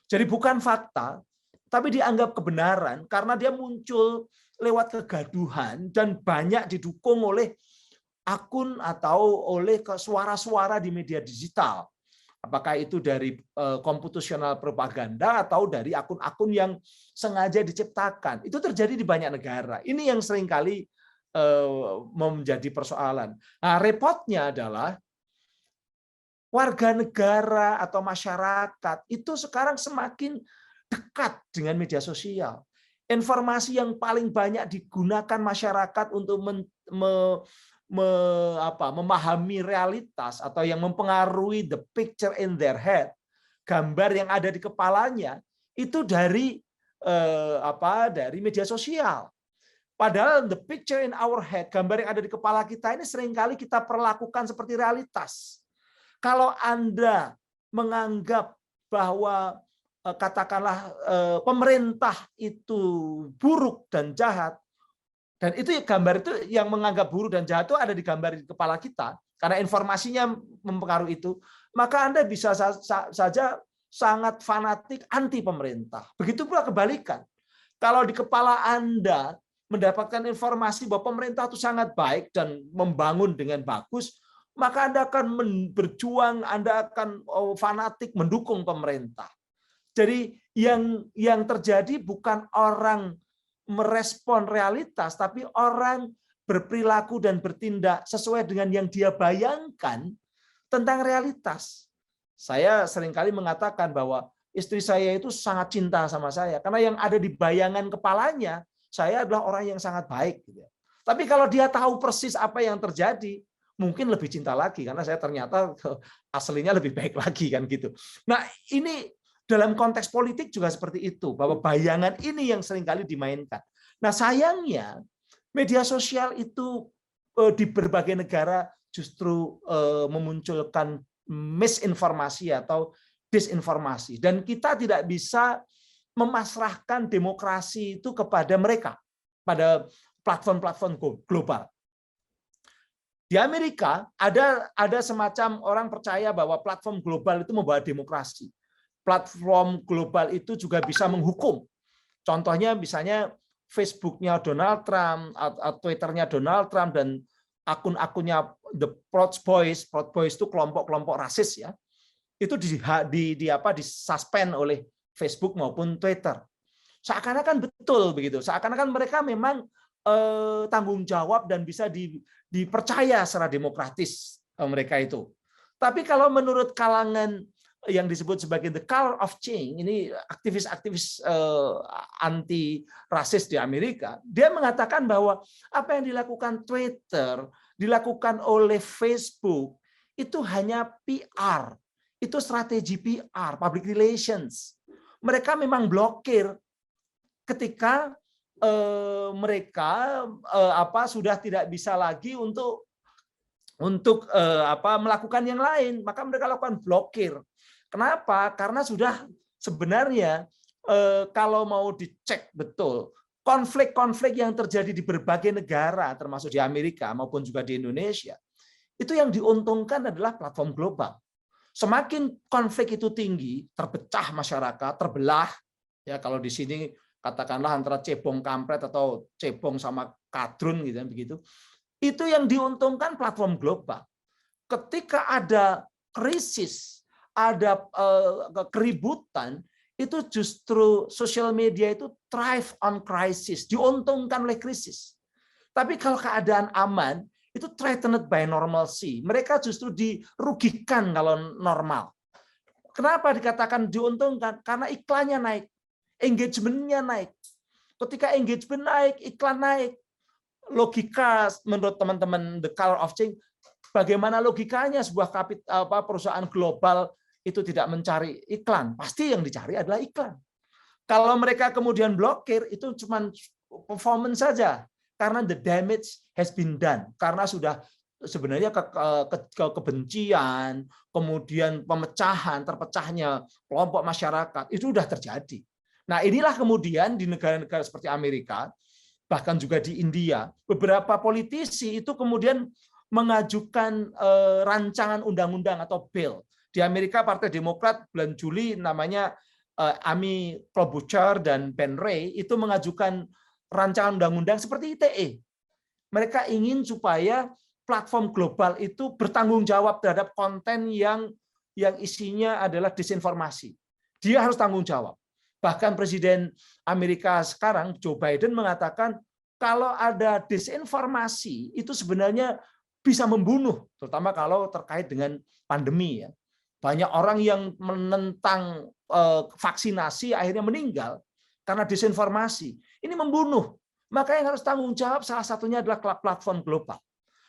Jadi bukan fakta, tapi dianggap kebenaran karena dia muncul lewat kegaduhan dan banyak didukung oleh akun atau oleh suara-suara di media digital. Apakah itu dari computational propaganda atau dari akun-akun yang sengaja diciptakan. Itu terjadi di banyak negara. Ini yang seringkali menjadi persoalan. Nah, repotnya adalah warga negara atau masyarakat itu sekarang semakin dekat dengan media sosial. Informasi yang paling banyak digunakan masyarakat untuk memahami realitas atau yang mempengaruhi the picture in their head, gambar yang ada di kepalanya itu dari media sosial. Padahal the picture in our head, gambar yang ada di kepala kita ini seringkali kita perlakukan seperti realitas. Kalau Anda menganggap bahwa katakanlah pemerintah itu buruk dan jahat, dan itu gambar itu yang menganggap buruk dan jahat itu ada di gambar di kepala kita, karena informasinya mempengaruhi itu, maka Anda bisa saja sangat fanatik anti pemerintah. Begitu pula kebalikan. Kalau di kepala Anda mendapatkan informasi bahwa pemerintah itu sangat baik dan membangun dengan bagus, maka Anda akan berjuang, Anda akan fanatik mendukung pemerintah. Jadi yang terjadi bukan orang merespon realitas, tapi orang berperilaku dan bertindak sesuai dengan yang dia bayangkan tentang realitas. Saya seringkali mengatakan bahwa istri saya itu sangat cinta sama saya, karena yang ada di bayangan kepalanya, saya adalah orang yang sangat baik. Tapi kalau dia tahu persis apa yang terjadi, mungkin lebih cinta lagi, karena saya ternyata aslinya lebih baik lagi kan gitu. Nah ini dalam konteks politik juga seperti itu, bahwa bayangan ini yang seringkali dimainkan. Nah sayangnya media sosial itu di berbagai negara justru memunculkan misinformasi atau disinformasi, dan kita tidak bisa memasrahkan demokrasi itu kepada mereka, pada platform-platform global. Di Amerika ada semacam orang percaya bahwa platform global itu membawa demokrasi. Platform global itu juga bisa menghukum. Contohnya misalnya Facebook-nya Donald Trump, atau Twitter-nya Donald Trump, dan akun-akunnya The Proud Boys itu kelompok-kelompok rasis ya. Itu disuspend oleh Facebook maupun Twitter. Seakan-akan betul begitu. Seakan-akan mereka memang tanggung jawab dan bisa dipercaya secara demokratis mereka itu. Tapi kalau menurut kalangan yang disebut sebagai the color of change, ini aktivis-aktivis anti rasis di Amerika, dia mengatakan bahwa apa yang dilakukan Twitter, dilakukan oleh Facebook itu hanya PR. Itu strategi PR, public relations. Mereka memang blokir ketika mereka sudah tidak bisa lagi untuk melakukan yang lain, maka mereka lakukan blokir. Kenapa? Karena sudah sebenarnya kalau mau dicek betul konflik-konflik yang terjadi di berbagai negara, termasuk di Amerika maupun juga di Indonesia, itu yang diuntungkan adalah platform global. Semakin konflik itu tinggi, terpecah masyarakat, terbelah. Ya kalau di sini katakanlah antara cebong kampret atau cebong sama kadrun gitu begitu. Itu yang diuntungkan platform global. Ketika ada krisis, ada keributan, itu justru sosial media itu thrive on crisis, diuntungkan oleh krisis. Tapi kalau keadaan aman, itu threatened by normalcy. Mereka justru dirugikan kalau normal. Kenapa dikatakan diuntungkan? Karena iklannya naik, engagement-nya naik. Ketika engagement naik, iklan naik. Logika menurut teman-teman The Color of Change, bagaimana logikanya sebuah perusahaan global itu tidak mencari iklan? Pasti yang dicari adalah iklan. Kalau mereka kemudian blokir, itu cuma performance saja. Karena the damage has been done. Karena sudah sebenarnya kebencian, kemudian pemecahan, terpecahnya kelompok masyarakat, itu sudah terjadi. Nah inilah kemudian di negara-negara seperti Amerika, bahkan juga di India, beberapa politisi itu kemudian mengajukan rancangan undang-undang atau bill. Di Amerika Partai Demokrat bulan Juli namanya Amy Klobuchar dan Ben Ray itu mengajukan rancangan undang-undang seperti ITE. Mereka ingin supaya platform global itu bertanggung jawab terhadap konten yang isinya adalah disinformasi. Dia harus tanggung jawab. Bahkan Presiden Amerika sekarang, Joe Biden, mengatakan kalau ada disinformasi itu sebenarnya bisa membunuh, terutama kalau terkait dengan pandemi. Ya. Banyak orang yang menentang vaksinasi akhirnya meninggal karena disinformasi. Ini membunuh. Maka yang harus tanggung jawab salah satunya adalah platform global.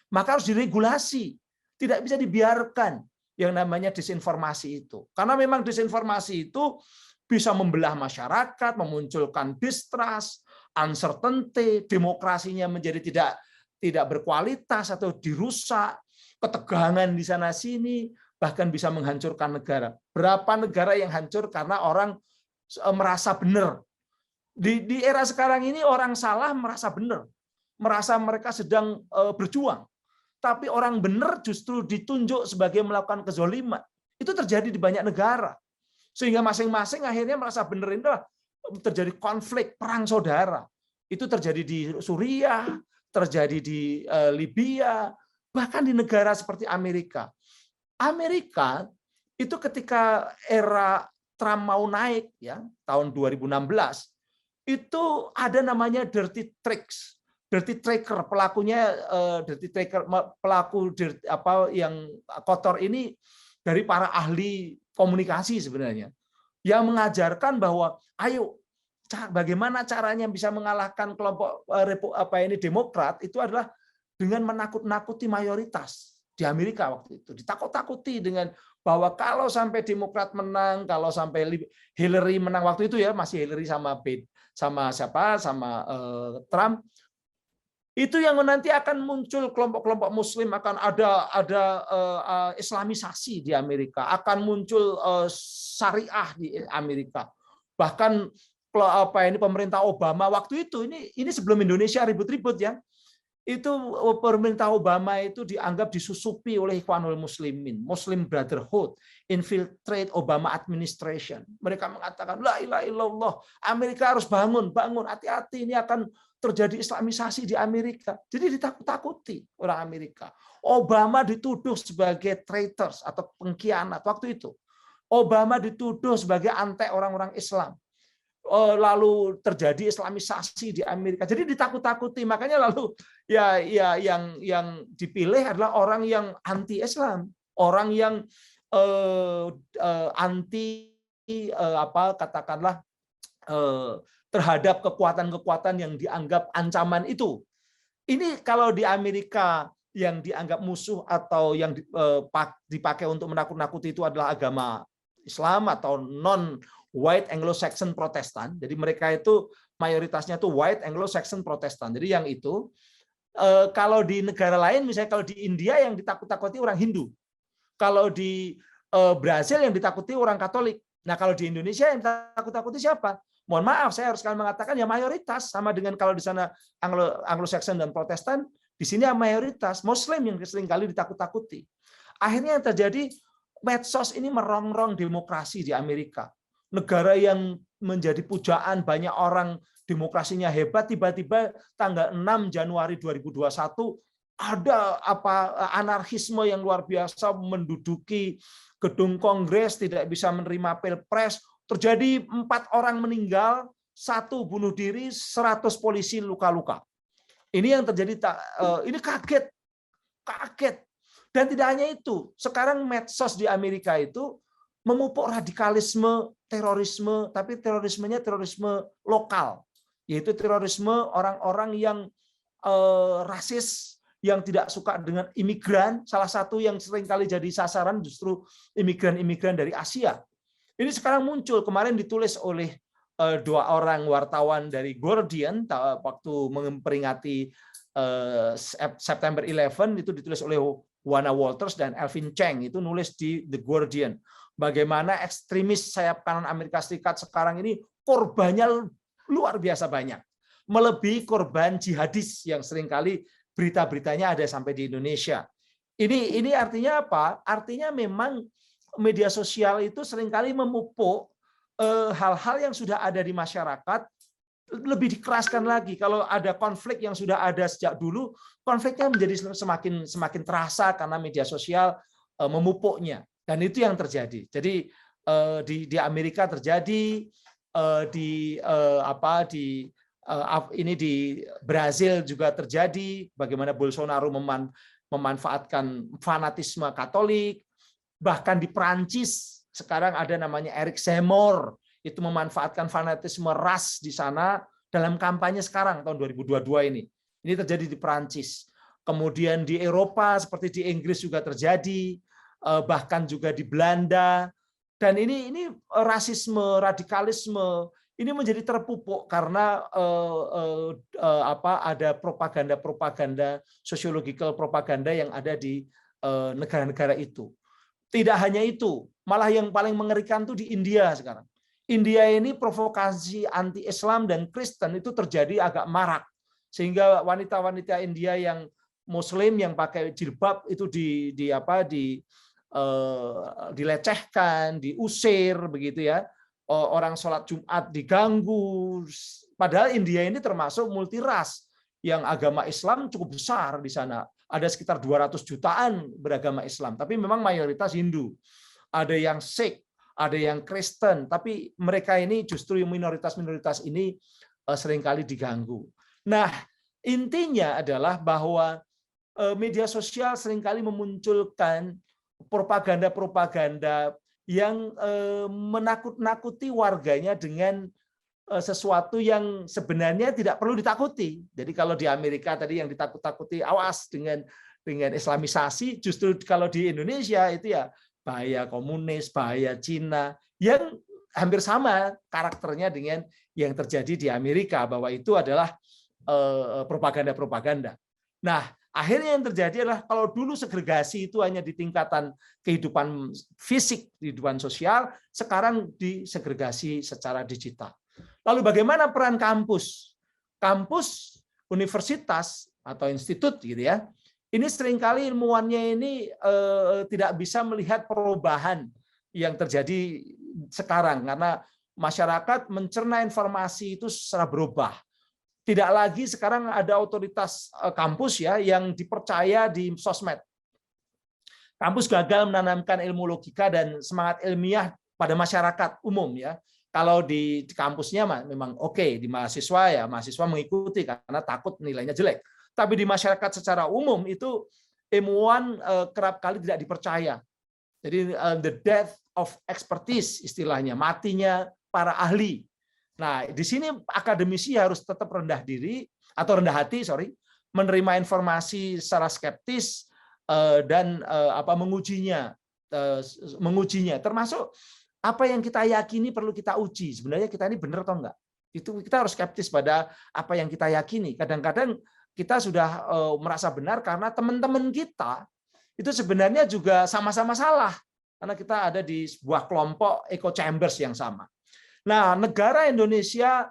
Maka harus diregulasi. Tidak bisa dibiarkan yang namanya disinformasi itu. Karena memang disinformasi itu bisa membelah masyarakat, memunculkan distrust, uncertainty, demokrasinya menjadi tidak berkualitas atau dirusak, ketegangan di sana sini, bahkan bisa menghancurkan negara. Berapa negara yang hancur karena orang merasa benar. Di era sekarang ini orang salah merasa benar, merasa mereka sedang berjuang. Tapi orang benar justru ditunjuk sebagai melakukan kezoliman. Itu terjadi di banyak negara. Sehingga masing-masing akhirnya merasa benar, itu terjadi konflik, perang saudara. Itu terjadi di Suriah, terjadi di Libya, bahkan di negara seperti Amerika. Amerika itu ketika era Trump mau naik ya, tahun 2016, itu ada namanya dirty tricks. Dirty tracker, pelakunya dirty tracker, pelaku yang kotor ini dari para ahli komunikasi sebenarnya, yang mengajarkan bahwa ayo bagaimana caranya bisa mengalahkan kelompok Demokrat itu adalah dengan menakut-nakuti mayoritas di Amerika waktu itu, ditakut-takuti dengan bahwa kalau sampai Demokrat menang, kalau sampai Hillary menang waktu itu ya, masih Hillary sama Trump, itu yang nanti akan muncul kelompok-kelompok Muslim, akan ada Islamisasi di Amerika, akan muncul syariah di Amerika. Bahkan pemerintah Obama waktu itu, ini sebelum Indonesia ribut-ribut ya, itu pemerintah Obama itu dianggap disusupi oleh Ikhwanul Muslimin, Muslim Brotherhood, infiltrate Obama administration. Mereka mengatakan, la ilaha illallah, Amerika harus bangun, hati-hati, ini akan terjadi Islamisasi di Amerika. Jadi ditakut-takuti orang Amerika. Obama dituduh sebagai traitors atau pengkhianat waktu itu. Obama dituduh sebagai antek orang-orang Islam. Lalu terjadi Islamisasi di Amerika. Jadi ditakut-takuti. Makanya lalu ya yang dipilih adalah orang yang anti-Islam, orang yang anti katakanlah terhadap kekuatan-kekuatan yang dianggap ancaman itu. Ini kalau di Amerika yang dianggap musuh atau yang dipakai untuk menakut-nakuti itu adalah agama Islam atau non-white Anglo-Saxon Protestan. Jadi mereka itu mayoritasnya itu white Anglo-Saxon Protestan. Jadi yang itu, kalau di negara lain, misalnya kalau di India yang ditakut-takuti orang Hindu. Kalau di Brasil yang ditakuti orang Katolik. Nah kalau di Indonesia yang ditakut-takuti siapa? Mohon maaf, saya harus mengatakan ya mayoritas, sama dengan kalau di sana Anglo-Saxon dan Protestan, di sini mayoritas Muslim yang seringkali ditakut-takuti. Akhirnya yang terjadi, medsos ini merongrong demokrasi di Amerika. Negara yang menjadi pujaan banyak orang demokrasinya hebat, tiba-tiba tanggal 6 Januari 2021 ada anarkisme yang luar biasa menduduki gedung Kongres, tidak bisa menerima Pilpres. Terjadi 4 orang meninggal, 1 bunuh diri, 100 polisi luka-luka. Ini yang terjadi, ini kaget. Dan tidak hanya itu, sekarang medsos di Amerika itu memupuk radikalisme, terorisme, tapi terorismenya terorisme lokal, yaitu terorisme orang-orang yang rasis, yang tidak suka dengan imigran. Salah satu yang seringkali jadi sasaran justru imigran-imigran dari Asia. Ini sekarang muncul, kemarin ditulis oleh 2 orang wartawan dari Guardian waktu memperingati September 11, itu ditulis oleh Wana Walters dan Alvin Cheng, itu nulis di The Guardian. Bagaimana ekstremis sayap kanan Amerika Serikat sekarang ini korbannya luar biasa banyak. Melebihi korban jihadis yang seringkali berita-beritanya ada sampai di Indonesia. Ini artinya apa? Artinya memang media sosial itu seringkali memupuk hal-hal yang sudah ada di masyarakat, lebih dikeraskan lagi. Kalau ada konflik yang sudah ada sejak dulu, konfliknya menjadi semakin terasa karena media sosial memupuknya. Dan itu yang terjadi. Jadi di Amerika terjadi, di Brasil juga terjadi. Bagaimana Bolsonaro memanfaatkan fanatisme Katolik. Bahkan di Perancis sekarang ada namanya Eric Zemmour, itu memanfaatkan fanatisme ras di sana dalam kampanye sekarang tahun 2022 ini. Ini terjadi di Perancis. Kemudian di Eropa seperti di Inggris juga terjadi, bahkan juga di Belanda, Dan ini rasisme, radikalisme ini menjadi terpupuk karena ada propaganda sosiologikal propaganda yang ada di negara-negara itu. Tidak hanya itu, malah yang paling mengerikan itu di India sekarang. India ini provokasi anti-Islam dan Kristen itu terjadi agak marak, sehingga wanita-wanita India yang Muslim yang pakai jilbab itu dilecehkan, diusir begitu ya. Orang sholat Jumat diganggu. Padahal India ini termasuk multiras yang agama Islam cukup besar di sana. Ada sekitar 200 jutaan beragama Islam, tapi memang mayoritas Hindu. Ada yang Sikh, ada yang Kristen, tapi mereka ini justru yang minoritas-minoritas ini seringkali diganggu. Nah, intinya adalah bahwa media sosial seringkali memunculkan propaganda-propaganda yang menakut-nakuti warganya dengan sesuatu yang sebenarnya tidak perlu ditakuti. Jadi kalau di Amerika tadi yang ditakut-takuti, awas dengan Islamisasi, justru kalau di Indonesia itu ya bahaya komunis, bahaya Cina, yang hampir sama karakternya dengan yang terjadi di Amerika, bahwa itu adalah propaganda-propaganda. Nah, akhirnya yang terjadi adalah kalau dulu segregasi itu hanya di tingkatan kehidupan fisik, kehidupan sosial, sekarang disegregasi secara digital. Lalu bagaimana peran kampus? Kampus, universitas atau institut gitu ya. Ini seringkali ilmuwannya ini tidak bisa melihat perubahan yang terjadi sekarang karena masyarakat mencerna informasi itu secara berubah. Tidak lagi sekarang ada otoritas kampus ya yang dipercaya di sosmed. Kampus gagal menanamkan ilmu logika dan semangat ilmiah pada masyarakat umum ya. Kalau di kampusnya memang oke, di mahasiswa ya mahasiswa mengikuti karena takut nilainya jelek. Tapi di masyarakat secara umum itu ilmuwan kerap kali tidak dipercaya. Jadi the death of expertise istilahnya, matinya para ahli. Nah, di sini akademisi harus tetap rendah hati, menerima informasi secara skeptis dan mengujinya, termasuk apa yang kita yakini perlu kita uji. Sebenarnya kita ini benar atau enggak? Itu kita harus skeptis pada apa yang kita yakini. Kadang-kadang kita sudah merasa benar karena teman-teman kita itu sebenarnya juga sama-sama salah karena kita ada di sebuah kelompok echo chambers yang sama. Nah, negara Indonesia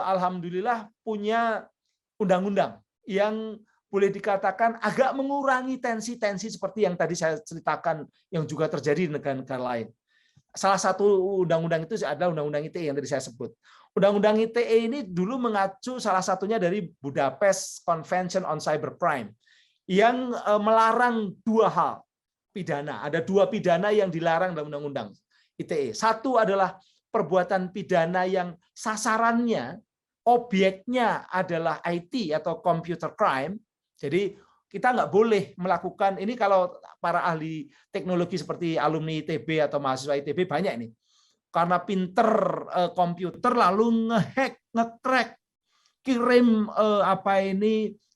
alhamdulillah punya undang-undang yang boleh dikatakan agak mengurangi tensi-tensi seperti yang tadi saya ceritakan yang juga terjadi di negara-negara lain. Salah satu undang-undang itu adalah undang-undang ITE yang tadi saya sebut. Undang-undang ITE ini dulu mengacu salah satunya dari Budapest Convention on Cybercrime yang melarang dua hal pidana. Ada dua pidana yang dilarang dalam undang-undang ITE. Satu adalah perbuatan pidana yang sasarannya, objeknya adalah IT atau computer crime. Jadi kita nggak boleh melakukan ini kalau para ahli teknologi seperti alumni ITB atau mahasiswa ITB banyak ini. Karena pinter komputer lalu ngehack, nge-crack, kirim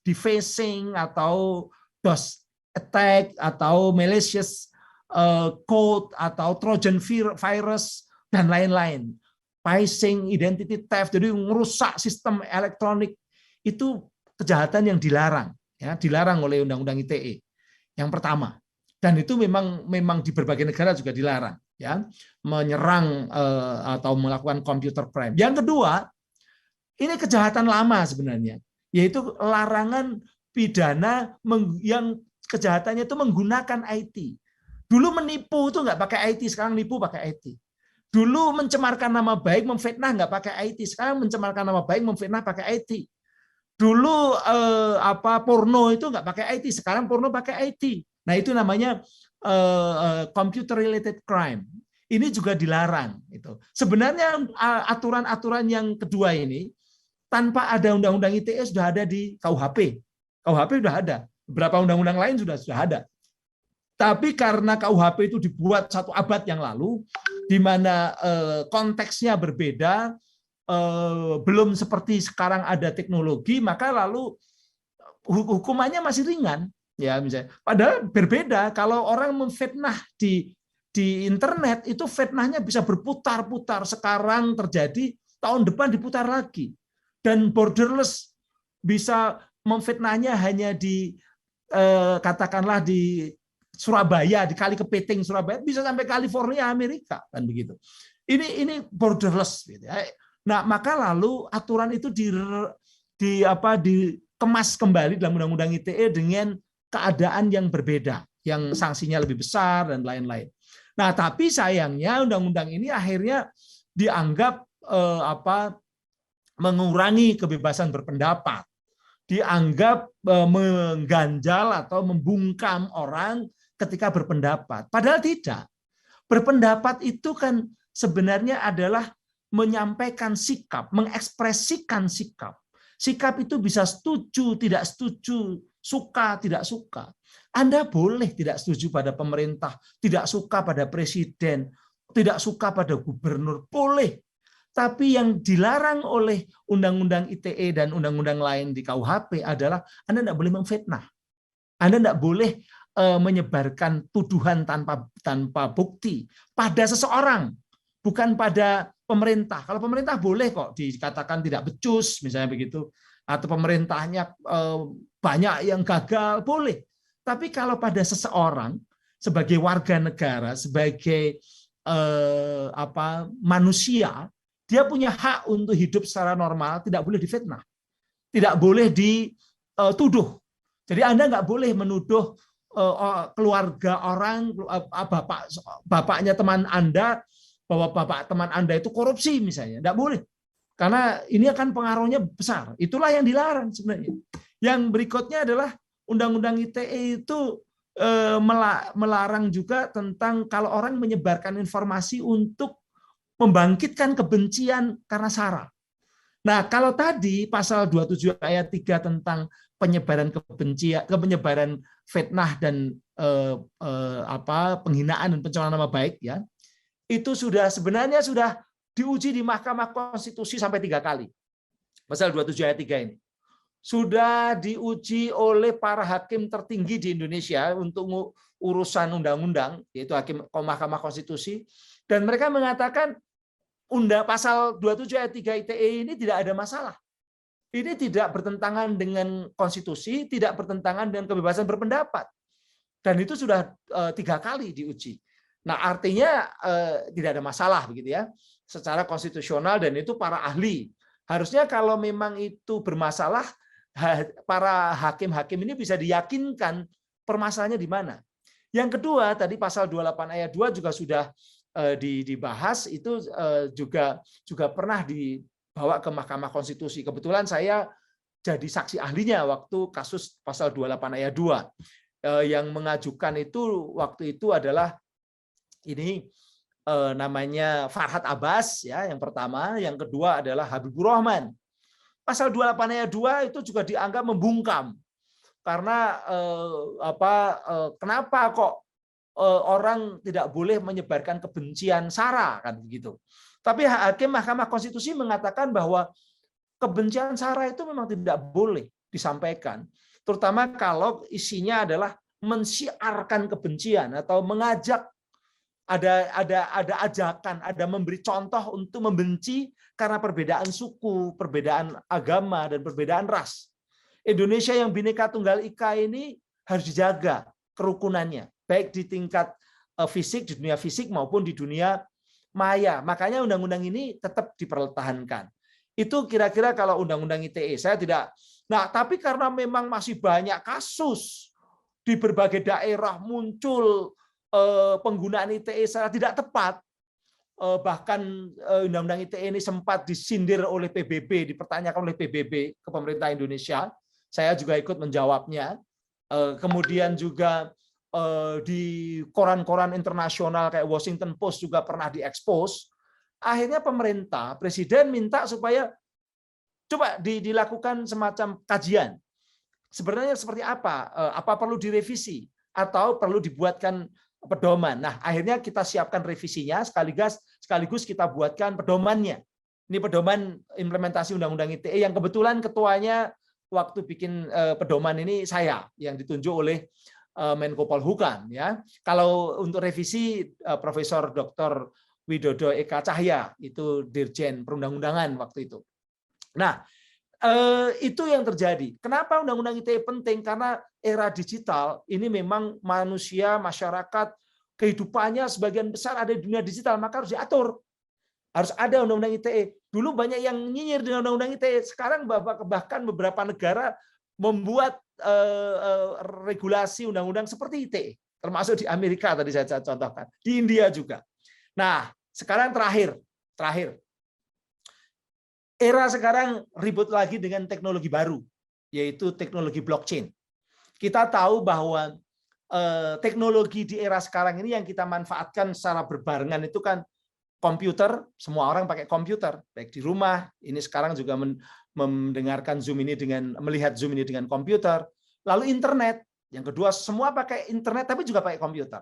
defacing atau DOS attack atau malicious code atau Trojan virus dan lain-lain. Phishing, identity theft, jadi merusak sistem elektronik itu kejahatan yang dilarang. Ya, dilarang oleh Undang-Undang ITE. Yang pertama, dan itu memang di berbagai negara juga dilarang, ya, menyerang atau melakukan computer crime. Yang kedua, ini kejahatan lama sebenarnya, yaitu larangan pidana yang kejahatannya itu menggunakan IT. Dulu menipu itu nggak pakai IT, sekarang nipu pakai IT. Dulu mencemarkan nama baik, memfitnah nggak pakai IT, sekarang mencemarkan nama baik, memfitnah pakai IT. Dulu porno itu nggak pakai IT, sekarang porno pakai IT. Nah itu namanya computer related crime. Ini juga dilarang. Itu sebenarnya aturan-aturan yang kedua ini tanpa ada undang-undang ITE sudah ada di KUHP. KUHP sudah ada. Beberapa undang-undang lain sudah ada. Tapi karena KUHP itu dibuat 1 abad yang lalu, di mana konteksnya berbeda. Belum seperti sekarang ada teknologi, maka lalu hukumannya masih ringan, ya misalnya. Padahal berbeda kalau orang memfitnah di di internet itu fitnahnya bisa berputar-putar. Sekarang terjadi, tahun depan diputar lagi. Dan borderless, bisa memfitnahnya hanya di katakanlah di Surabaya, di Kali Kepiting Surabaya, bisa sampai California Amerika, kan begitu. Ini borderless gitu ya. Nah, maka lalu aturan itu dikemas kembali dalam Undang-Undang ITE dengan keadaan yang berbeda, yang sanksinya lebih besar dan lain-lain. Nah, tapi sayangnya undang-undang ini akhirnya dianggap mengurangi kebebasan berpendapat, dianggap mengganjal atau membungkam orang ketika berpendapat. Padahal tidak. Berpendapat itu kan sebenarnya adalah menyampaikan sikap, mengekspresikan sikap. Sikap itu bisa setuju, tidak setuju, suka, tidak suka. Anda boleh tidak setuju pada pemerintah, tidak suka pada presiden, tidak suka pada gubernur, boleh. Tapi yang dilarang oleh Undang-Undang ITE dan undang-undang lain di KUHP adalah Anda tidak boleh memfitnah. Anda tidak boleh menyebarkan tuduhan tanpa bukti pada seseorang, bukan pada pemerintah. Kalau pemerintah boleh kok dikatakan tidak becus, misalnya begitu, atau pemerintahnya banyak yang gagal, boleh. Tapi kalau pada seseorang sebagai warga negara, sebagai manusia, dia punya hak untuk hidup secara normal, tidak boleh difitnah, tidak boleh dituduh. Jadi Anda nggak boleh menuduh keluarga orang, bapaknya teman Anda, bahwa bapak teman Anda itu korupsi misalnya, tidak boleh. Karena ini akan pengaruhnya besar. Itulah yang dilarang sebenarnya. Yang berikutnya adalah Undang-Undang ITE itu melarang juga tentang kalau orang menyebarkan informasi untuk membangkitkan kebencian karena SARA. Nah, kalau tadi pasal 27 ayat 3 tentang penyebaran kebencian, penyebaran fitnah dan penghinaan dan pencemaran nama baik, ya, itu sebenarnya sudah diuji di Mahkamah Konstitusi sampai 3 kali. Pasal 27 ayat 3 ini sudah diuji oleh para hakim tertinggi di Indonesia untuk urusan undang-undang, yaitu hakim Mahkamah Konstitusi, dan mereka mengatakan pasal 27 ayat 3 ITE ini tidak ada masalah. Ini tidak bertentangan dengan konstitusi, tidak bertentangan dengan kebebasan berpendapat. Dan itu sudah 3 kali diuji. Nah, artinya tidak ada masalah begitu ya, secara konstitusional, dan itu para ahli. Harusnya kalau memang itu bermasalah, para hakim-hakim ini bisa diyakinkan permasalahannya di mana. Yang kedua, tadi pasal 28 ayat 2 juga sudah dibahas, itu juga pernah dibawa ke Mahkamah Konstitusi. Kebetulan saya jadi saksi ahlinya waktu kasus pasal 28 ayat 2. Yang mengajukan itu waktu itu adalah ini namanya Farhad Abbas, ya, yang pertama, yang kedua adalah Habibur Rahman. Pasal 28 ayat 2 itu juga dianggap membungkam. Karena kenapa kok orang tidak boleh menyebarkan kebencian SARA, kan begitu. Tapi hakim Mahkamah Konstitusi mengatakan bahwa kebencian SARA itu memang tidak boleh disampaikan, terutama kalau isinya adalah mensiarkan kebencian atau mengajak, ada ajakan, ada memberi contoh untuk membenci karena perbedaan suku, perbedaan agama, dan perbedaan ras. Indonesia yang Bhinneka Tunggal Ika ini harus dijaga kerukunannya, baik di tingkat fisik, di dunia fisik maupun di dunia maya. Makanya undang-undang ini tetap dipertahankan. Itu kira-kira kalau undang-undang ITE. Saya tidak. Nah, tapi karena memang masih banyak kasus di berbagai daerah muncul penggunaan ITE secara tidak tepat, bahkan undang-undang ITE ini sempat disindir oleh PBB, dipertanyakan oleh PBB ke pemerintah Indonesia. Saya juga ikut menjawabnya. Kemudian juga di koran-koran internasional kayak Washington Post juga pernah diekspos. Akhirnya pemerintah, presiden minta supaya coba dilakukan semacam kajian. Sebenarnya seperti apa? Apa perlu direvisi atau perlu dibuatkan pedoman? Nah, akhirnya kita siapkan revisinya, sekaligus kita buatkan pedomannya. Ini pedoman implementasi Undang-Undang ITE yang kebetulan ketuanya waktu bikin pedoman ini saya, yang ditunjuk oleh Menko Polhukam ya. Kalau untuk revisi Profesor Dr. Widodo Eka Cahya itu Dirjen Perundang-undangan waktu itu. Nah, itu yang terjadi. Kenapa Undang-Undang ITE penting? Karena era digital ini memang manusia, masyarakat, kehidupannya sebagian besar ada di dunia digital, maka harus diatur. Harus ada Undang-Undang ITE. Dulu banyak yang nyinyir dengan Undang-Undang ITE. Sekarang bahkan beberapa negara membuat regulasi undang-undang seperti ITE, termasuk di Amerika tadi saya contohkan, di India juga. Nah, sekarang terakhir, era sekarang ribut lagi dengan teknologi baru, yaitu teknologi blockchain. Kita tahu bahwa teknologi di era sekarang ini yang kita manfaatkan secara berbarengan itu kan komputer, semua orang pakai komputer, baik di rumah, ini sekarang juga mendengarkan Zoom ini melihat Zoom ini dengan komputer, lalu internet, yang kedua semua pakai internet tapi juga pakai komputer.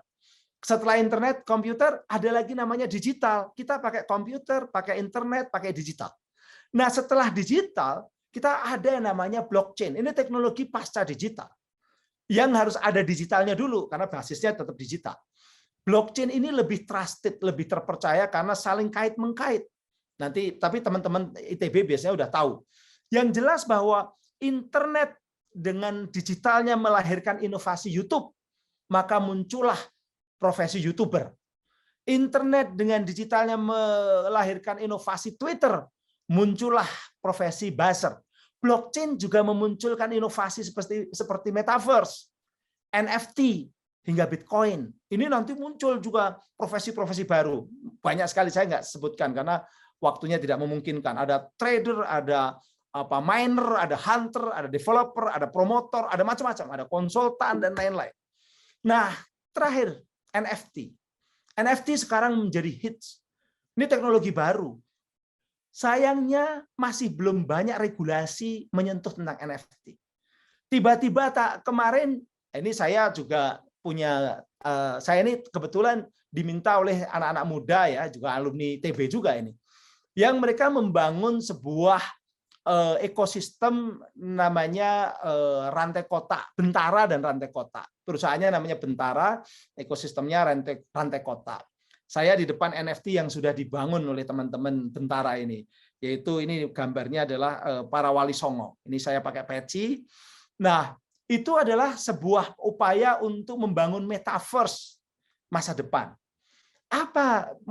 Setelah internet, komputer, ada lagi namanya digital, kita pakai komputer, pakai internet, pakai digital. Nah setelah digital, kita ada yang namanya blockchain, ini teknologi pasca digital, yang harus ada digitalnya dulu, karena basisnya tetap digital. Blockchain ini lebih trusted, lebih terpercaya karena saling kait-mengkait. Nanti, tapi teman-teman ITB biasanya udah tahu. Yang jelas bahwa internet dengan digitalnya melahirkan inovasi YouTube, maka muncullah profesi YouTuber. Internet dengan digitalnya melahirkan inovasi Twitter, muncullah profesi buzzer. Blockchain juga memunculkan inovasi seperti metaverse, NFT, hingga Bitcoin. Ini nanti muncul juga profesi-profesi baru. Banyak sekali, saya nggak sebutkan karena waktunya tidak memungkinkan. Ada trader, ada miner, ada hunter, ada developer, ada promotor, ada macam-macam, ada konsultan dan lain-lain. Nah, terakhir NFT. NFT sekarang menjadi hits. Ini teknologi baru. Sayangnya masih belum banyak regulasi menyentuh tentang NFT. Tiba-tiba kemarin ini saya juga punya, saya ini kebetulan diminta oleh anak-anak muda ya, juga alumni TB juga ini, yang mereka membangun sebuah ekosistem namanya rantai kotak, Bentara dan rantai kotak. Perusahaannya namanya Bentara, ekosistemnya rantai kotak. Saya di depan NFT yang sudah dibangun oleh teman-teman Bentara ini, yaitu ini gambarnya adalah para wali songo. Ini saya pakai peci. Nah, itu adalah sebuah upaya untuk membangun metaverse masa depan.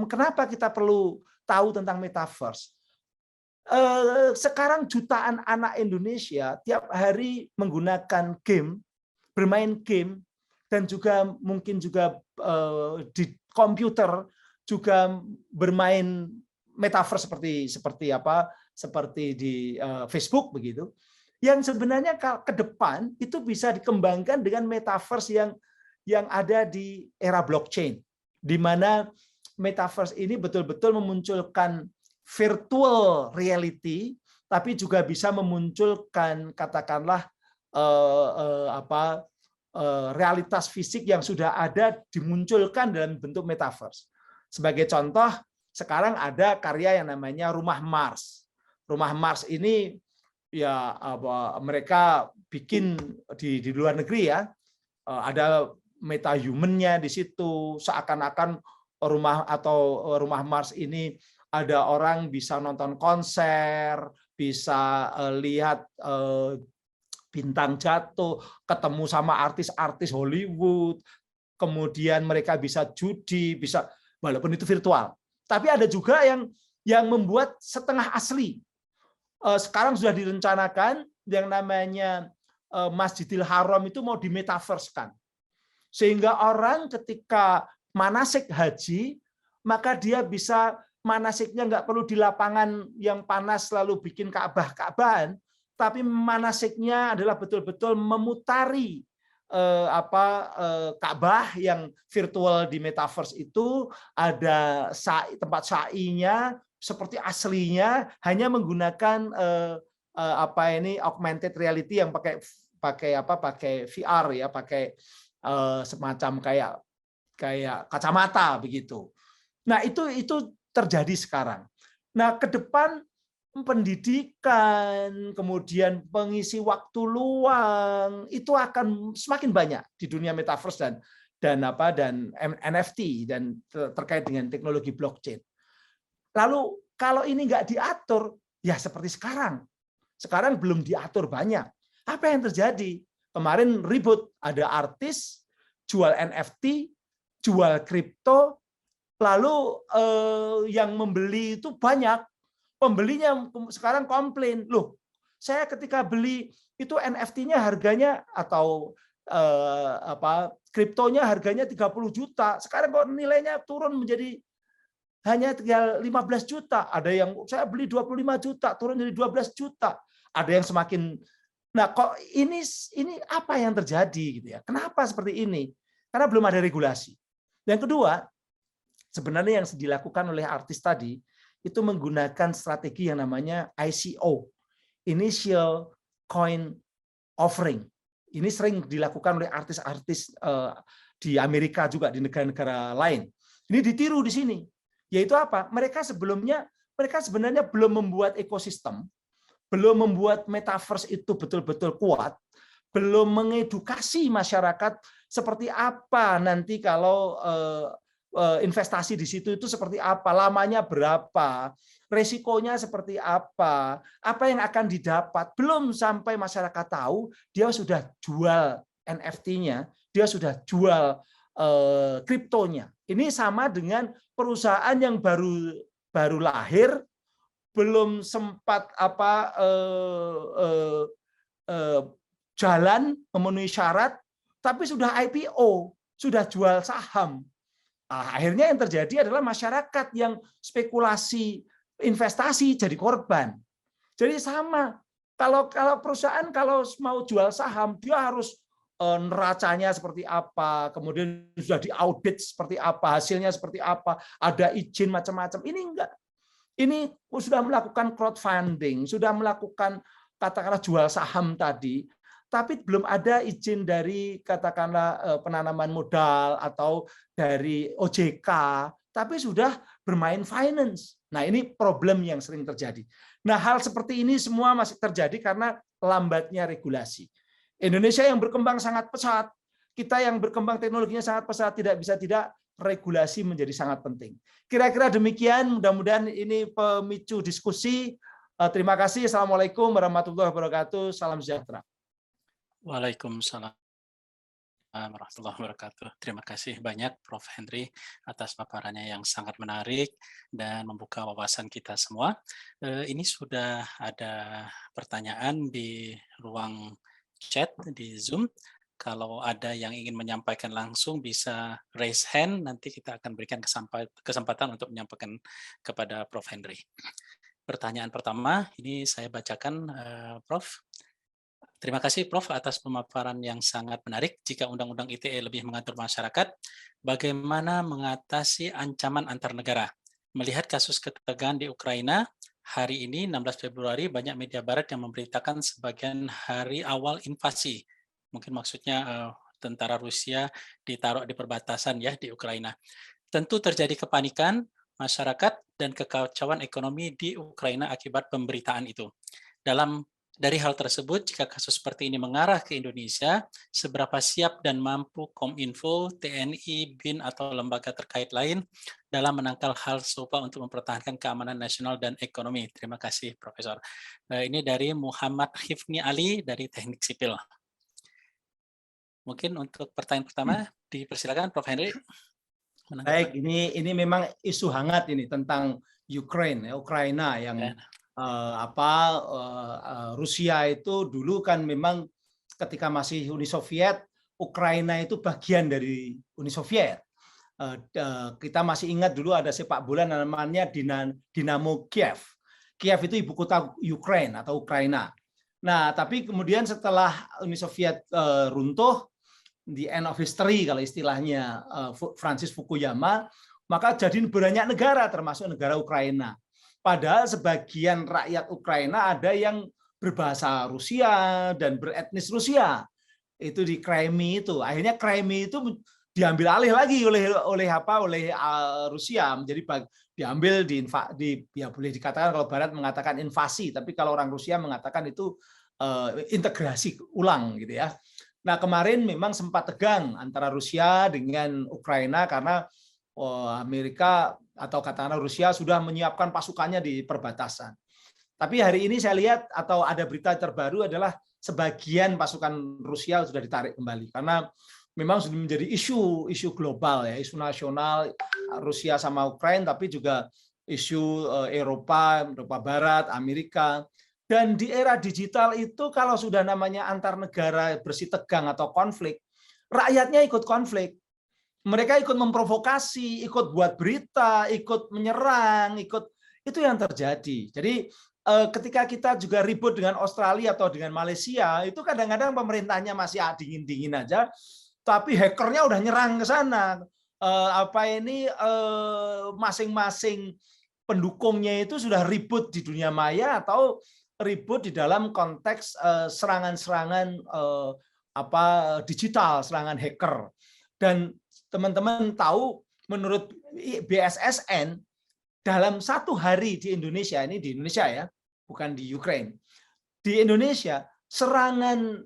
Kenapa kita perlu tahu tentang metaverse? Sekarang jutaan anak Indonesia tiap hari menggunakan game, bermain game, dan juga mungkin juga di komputer juga bermain metaverse seperti di Facebook begitu. Yang sebenarnya ke depan itu bisa dikembangkan dengan metaverse yang ada di era blockchain, di mana metaverse ini betul-betul memunculkan virtual reality, tapi juga bisa memunculkan katakanlah realitas fisik yang sudah ada dimunculkan dalam bentuk metaverse. Sebagai contoh, sekarang ada karya yang namanya Rumah Mars. Rumah Mars ini ya mereka bikin di luar negeri ya, ada metahuman-nya di situ, seakan-akan rumah Mars ini ada orang bisa nonton konser, bisa lihat bintang jatuh, ketemu sama artis-artis Hollywood, kemudian mereka bisa judi, bisa walaupun itu virtual. Tapi ada juga yang membuat setengah asli. Sekarang sudah direncanakan yang namanya Masjidil Haram itu mau dimetaverse-kan. Sehingga orang ketika manasik haji, maka dia bisa manasiknya nggak perlu di lapangan yang panas lalu bikin Ka'bah-Ka'bahan, tapi manasiknya adalah betul-betul memutari Ka'bah yang virtual di metaverse itu, ada tempat sa'inya seperti aslinya, hanya menggunakan augmented reality yang pakai VR ya, pakai semacam kayak kacamata begitu. Nah, itu terjadi sekarang. Nah, ke depan pendidikan, kemudian pengisi waktu luang, itu akan semakin banyak di dunia metaverse dan NFT dan terkait dengan teknologi blockchain. Lalu kalau ini nggak diatur, ya seperti sekarang. Sekarang belum diatur banyak. Apa yang terjadi? Kemarin ribut, ada artis jual NFT, jual kripto, lalu yang membeli itu banyak. Pembelinya sekarang komplain, loh, saya ketika beli itu NFT-nya harganya atau kriptonya harganya 30 juta, sekarang kok nilainya turun menjadi hanya tinggal 15 juta. Ada yang saya beli 25 juta, turun jadi 12 juta. Ada yang semakin, nah kok ini apa yang terjadi gitu ya? Kenapa seperti ini? Karena belum ada regulasi. Yang kedua, sebenarnya yang dilakukan oleh artis tadi itu menggunakan strategi yang namanya ICO, Initial Coin Offering. Ini sering dilakukan oleh artis-artis di Amerika juga, di negara-negara lain. Ini ditiru di sini. Yaitu apa? Mereka sebenarnya belum membuat ekosistem, belum membuat metaverse itu betul-betul kuat, belum mengedukasi masyarakat seperti apa nanti kalau investasi di situ itu seperti apa, lamanya berapa, resikonya seperti apa yang akan didapat. Belum sampai masyarakat tahu, dia sudah jual NFT-nya, dia sudah jual kriptonya. Ini sama dengan perusahaan yang baru lahir, belum sempat jalan memenuhi syarat, tapi sudah IPO, sudah jual saham. Akhirnya yang terjadi adalah masyarakat yang spekulasi investasi jadi korban. Jadi sama, kalau perusahaan kalau mau jual saham, dia harus neracanya seperti apa, kemudian sudah diaudit seperti apa, hasilnya seperti apa, ada izin macam-macam. Ini enggak. Ini sudah melakukan crowdfunding, sudah melakukan katakanlah jual saham tadi, tapi belum ada izin dari katakanlah penanaman modal atau dari OJK, tapi sudah bermain finance. Nah, ini problem yang sering terjadi. Nah, hal seperti ini semua masih terjadi karena lambatnya regulasi. Indonesia yang berkembang sangat pesat, kita yang berkembang teknologinya sangat pesat, tidak regulasi menjadi sangat penting. Kira-kira demikian, mudah-mudahan ini pemicu diskusi. Terima kasih. Assalamualaikum warahmatullahi wabarakatuh. Salam sejahtera. Waalaikumsalam warahmatullahi wabarakatuh. Terima kasih banyak Prof. Henry atas paparannya yang sangat menarik dan membuka wawasan kita semua. Ini sudah ada pertanyaan di ruang chat di Zoom. Kalau ada yang ingin menyampaikan langsung bisa raise hand, nanti kita akan berikan kesempatan untuk menyampaikan kepada Prof. Henry. Pertanyaan pertama, ini saya bacakan, Prof. Terima kasih Prof. atas pemaparan yang sangat menarik. Jika Undang-Undang ITE lebih mengatur masyarakat, bagaimana mengatasi ancaman antar negara? Melihat kasus ketegangan di Ukraina, hari ini 16 Februari banyak media barat yang memberitakan sebagian hari awal invasi. Mungkin maksudnya tentara Rusia ditaruh di perbatasan ya di Ukraina. Tentu terjadi kepanikan masyarakat dan kekacauan ekonomi di Ukraina akibat pemberitaan itu. Dari hal tersebut, jika kasus seperti ini mengarah ke Indonesia, seberapa siap dan mampu Kominfo, TNI, BIN, atau lembaga terkait lain dalam menangkal hal serupa untuk mempertahankan keamanan nasional dan ekonomi? Terima kasih, Profesor. Ini dari Muhammad Hifni Ali dari Teknik Sipil. Mungkin untuk pertanyaan pertama, dipersilakan Prof. Henry. Baik, ini memang isu hangat ini tentang Ukraina yang Rusia itu dulu kan memang ketika masih Uni Soviet, Ukraina itu bagian dari Uni Soviet. Kita masih ingat dulu ada sepak bola namanya Dinamo Kiev. Kiev itu ibu kota Ukraina atau Ukraina. Nah, tapi kemudian setelah Uni Soviet runtuh, the end of history kalau istilahnya Francis Fukuyama, maka jadi banyak negara termasuk negara Ukraina. Padahal sebagian rakyat Ukraina ada yang berbahasa Rusia dan beretnis Rusia. Itu di Crimea itu. Akhirnya Crimea itu diambil alih lagi oleh Rusia, menjadi diambil ya boleh dikatakan kalau Barat mengatakan invasi, tapi kalau orang Rusia mengatakan itu integrasi ulang gitu ya. Nah, kemarin memang sempat tegang antara Rusia dengan Ukraina karena Amerika atau katakanlah Rusia sudah menyiapkan pasukannya di perbatasan. Tapi hari ini saya lihat atau ada berita terbaru adalah sebagian pasukan Rusia sudah ditarik kembali karena memang sudah menjadi isu global ya, isu nasional Rusia sama Ukraina, tapi juga isu Eropa Barat, Amerika. Dan di era digital itu kalau sudah namanya antar negara bersitegang atau konflik, rakyatnya ikut konflik. Mereka ikut memprovokasi, ikut buat berita, ikut menyerang, itu yang terjadi. Jadi ketika kita juga ribut dengan Australia atau dengan Malaysia, itu kadang-kadang pemerintahnya masih dingin-dingin aja, tapi hackernya udah nyerang ke sana. Masing-masing pendukungnya itu sudah ribut di dunia maya atau ribut di dalam konteks serangan-serangan digital, serangan hacker. Dan teman-teman tahu, menurut BSSN, dalam 1 hari di Indonesia, ini di Indonesia ya, bukan di Ukraina, di Indonesia, serangan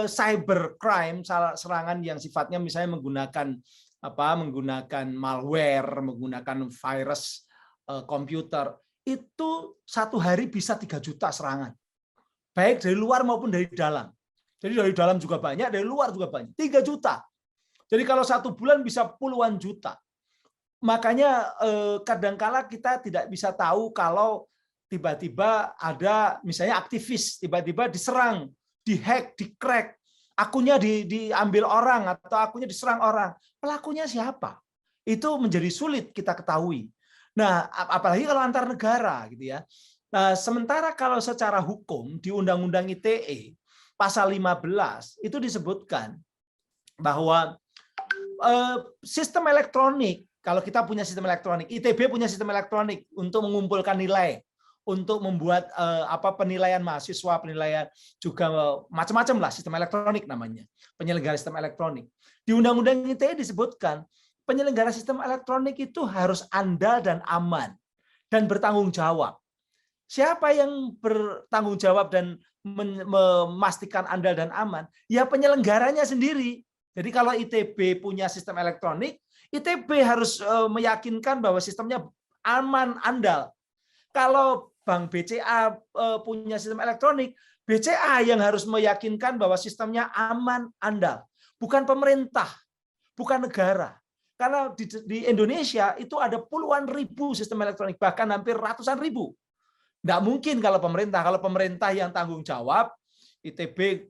cybercrime, serangan yang sifatnya misalnya menggunakan malware, menggunakan virus komputer, itu 1 hari bisa 3 juta serangan. Baik dari luar maupun dari dalam. Jadi dari dalam juga banyak, dari luar juga banyak. 3 juta. Jadi kalau 1 bulan bisa puluhan juta. Makanya kadangkala kita tidak bisa tahu kalau tiba-tiba ada misalnya aktivis tiba-tiba diserang, dihack, di-crack, akunnya diambil orang atau akunnya diserang orang. Pelakunya siapa? Itu menjadi sulit kita ketahui. Nah, apalagi kalau antar negara gitu ya. Nah, sementara kalau secara hukum di Undang-Undang ITE pasal 15 itu disebutkan bahwa sistem elektronik, kalau kita punya sistem elektronik, ITB punya sistem elektronik untuk mengumpulkan nilai, untuk membuat penilaian mahasiswa, penilaian juga macam-macam lah, sistem elektronik namanya, penyelenggara sistem elektronik. Di Undang-Undang ITE disebutkan penyelenggara sistem elektronik itu harus andal dan aman dan bertanggung jawab. Siapa yang bertanggung jawab dan memastikan andal dan aman? Ya penyelenggaranya sendiri. Jadi kalau ITB punya sistem elektronik, ITB harus meyakinkan bahwa sistemnya aman, andal. Kalau Bank BCA punya sistem elektronik, BCA yang harus meyakinkan bahwa sistemnya aman, andal. Bukan pemerintah, bukan negara. Karena di Indonesia itu ada puluhan ribu sistem elektronik, bahkan hampir ratusan ribu. Nggak mungkin kalau pemerintah yang tanggung jawab, ITB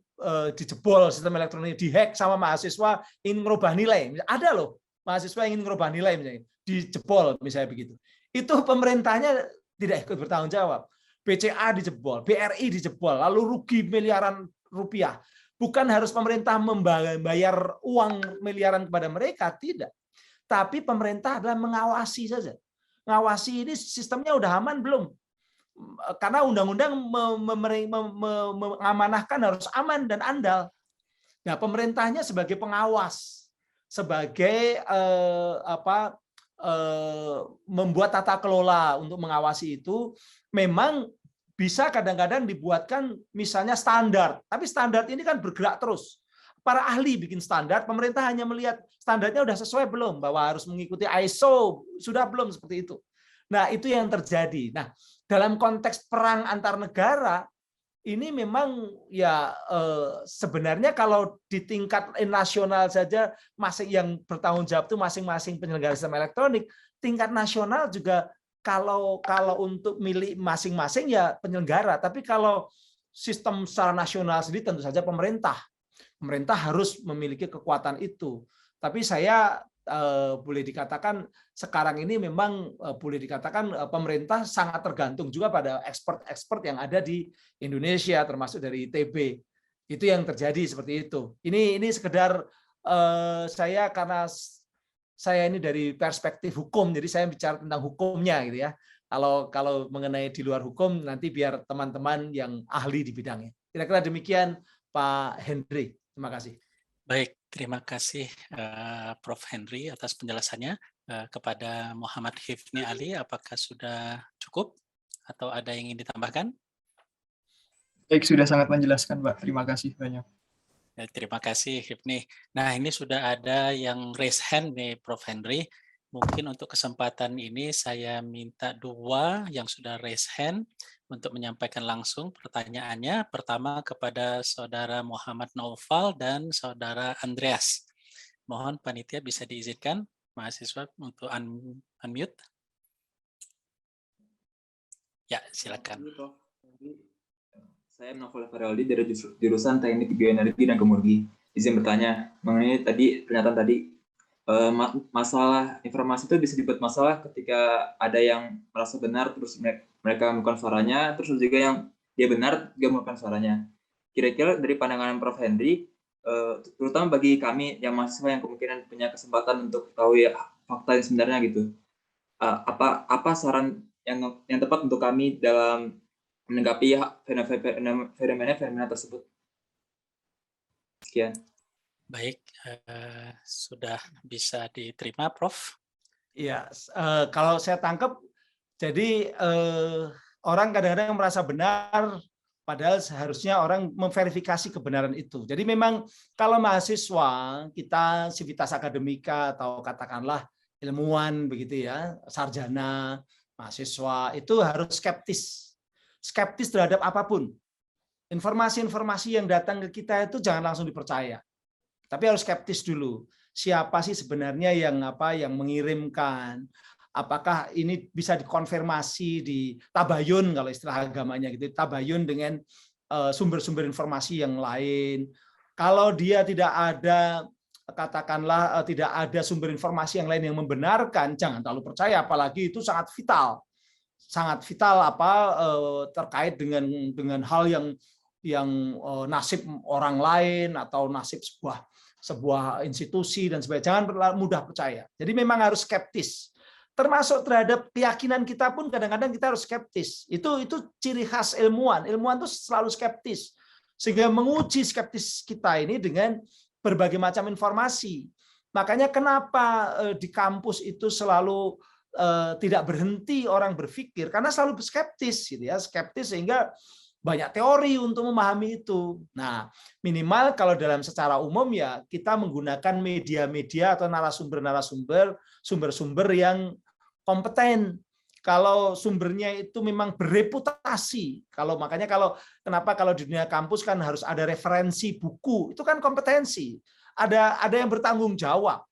dijebol sistem elektronik, dihack sama mahasiswa ingin merubah nilai. Ada loh mahasiswa ingin merubah nilai misalnya, dijebol misalnya begitu. Itu pemerintahnya tidak ikut bertanggung jawab. BCA dijebol, BRI dijebol, lalu rugi miliaran rupiah. Bukan harus pemerintah membayar uang miliaran kepada mereka, tidak. Tapi pemerintah adalah mengawasi saja. Mengawasi ini sistemnya udah aman belum? Karena undang-undang mengamanahkan harus aman dan andal. Nah, pemerintahnya sebagai pengawas, sebagai membuat tata kelola untuk mengawasi itu, memang bisa kadang-kadang dibuatkan misalnya standar. Tapi standar ini kan bergerak terus. Para ahli bikin standar, pemerintah hanya melihat standarnya sudah sesuai belum, bahwa harus mengikuti ISO, sudah belum seperti itu. Nah, itu yang terjadi. Nah, dalam konteks perang antar negara, ini memang ya sebenarnya kalau di tingkat nasional saja masing yang bertanggung jawab itu masing-masing penyelenggara sistem elektronik, tingkat nasional juga kalau untuk milik masing-masing ya penyelenggara, tapi kalau sistem secara nasional sendiri tentu saja pemerintah harus memiliki kekuatan itu. Tapi saya boleh dikatakan sekarang ini memang boleh dikatakan pemerintah sangat tergantung juga pada ekspor yang ada di Indonesia, termasuk dari ITB. Itu yang terjadi seperti itu. Ini sekedar saya karena saya ini dari perspektif hukum, jadi saya bicara tentang hukumnya gitu ya. Kalau mengenai di luar hukum nanti biar teman-teman yang ahli di bidangnya. Kira-kira demikian Pak Hendri. Terima kasih. Baik, Terima kasih Prof. Henry atas penjelasannya. Kepada Muhammad Hifni Ali, apakah sudah cukup atau ada yang ingin ditambahkan? Baik, sudah sangat menjelaskan, Pak. Terima kasih banyak. Terima kasih Hifni. Nah, ini sudah ada yang raise hand nih Prof. Henry. Mungkin untuk kesempatan ini saya minta 2 yang sudah raise hand untuk menyampaikan langsung pertanyaannya. Pertama kepada Saudara Muhammad Naufal dan Saudara Andreas. Mohon panitia bisa diizinkan mahasiswa untuk unmute. Ya, silakan. Saya Novel Faraldi dari jurusan Teknik Bioenergi dan Kemurgi. Izin bertanya mengenai tadi pernyataan tadi, masalah informasi itu bisa dibuat masalah ketika ada yang merasa benar terus mereka melakukan suaranya, terus juga yang dia benar juga melakukan suaranya. Kira-kira dari pandangan Prof. Henry, terutama bagi kami yang mahasiswa yang kemungkinan punya kesempatan untuk tahu ya fakta yang sebenarnya gitu, apa saran yang tepat untuk kami dalam menanggapi fenomena tersebut? Sekian. Baik, sudah bisa diterima, Prof. Ya, kalau saya tangkap, jadi orang kadang-kadang merasa benar, padahal seharusnya orang memverifikasi kebenaran itu. Jadi memang kalau mahasiswa kita sivitas akademika atau katakanlah ilmuwan begitu ya, sarjana, mahasiswa itu harus skeptis terhadap apapun. Informasi-informasi yang datang ke kita itu jangan langsung dipercaya. Tapi harus skeptis dulu. Siapa sih sebenarnya yang mengirimkan? Apakah ini bisa dikonfirmasi di tabayun kalau istilah agamanya gitu, tabayun dengan sumber-sumber informasi yang lain. Kalau dia tidak ada, katakanlah tidak ada sumber informasi yang lain yang membenarkan, jangan terlalu percaya, apalagi itu sangat vital terkait dengan hal yang nasib orang lain atau nasib sebuah institusi dan sebagainya. Jangan mudah percaya. Jadi memang harus skeptis. Termasuk terhadap keyakinan kita pun kadang-kadang kita harus skeptis. Itu ciri khas ilmuwan. Ilmuwan itu selalu skeptis. Sehingga menguji skeptis kita ini dengan berbagai macam informasi. Makanya kenapa di kampus itu selalu tidak berhenti orang berpikir, karena selalu skeptis gitu ya, skeptis sehingga banyak teori untuk memahami itu. Nah, minimal kalau dalam secara umum ya kita menggunakan media-media atau sumber-sumber yang kompeten. Kalau sumbernya itu memang bereputasi, kenapa kalau di dunia kampus kan harus ada referensi buku, itu kan kompetensi. Ada yang bertanggung jawab.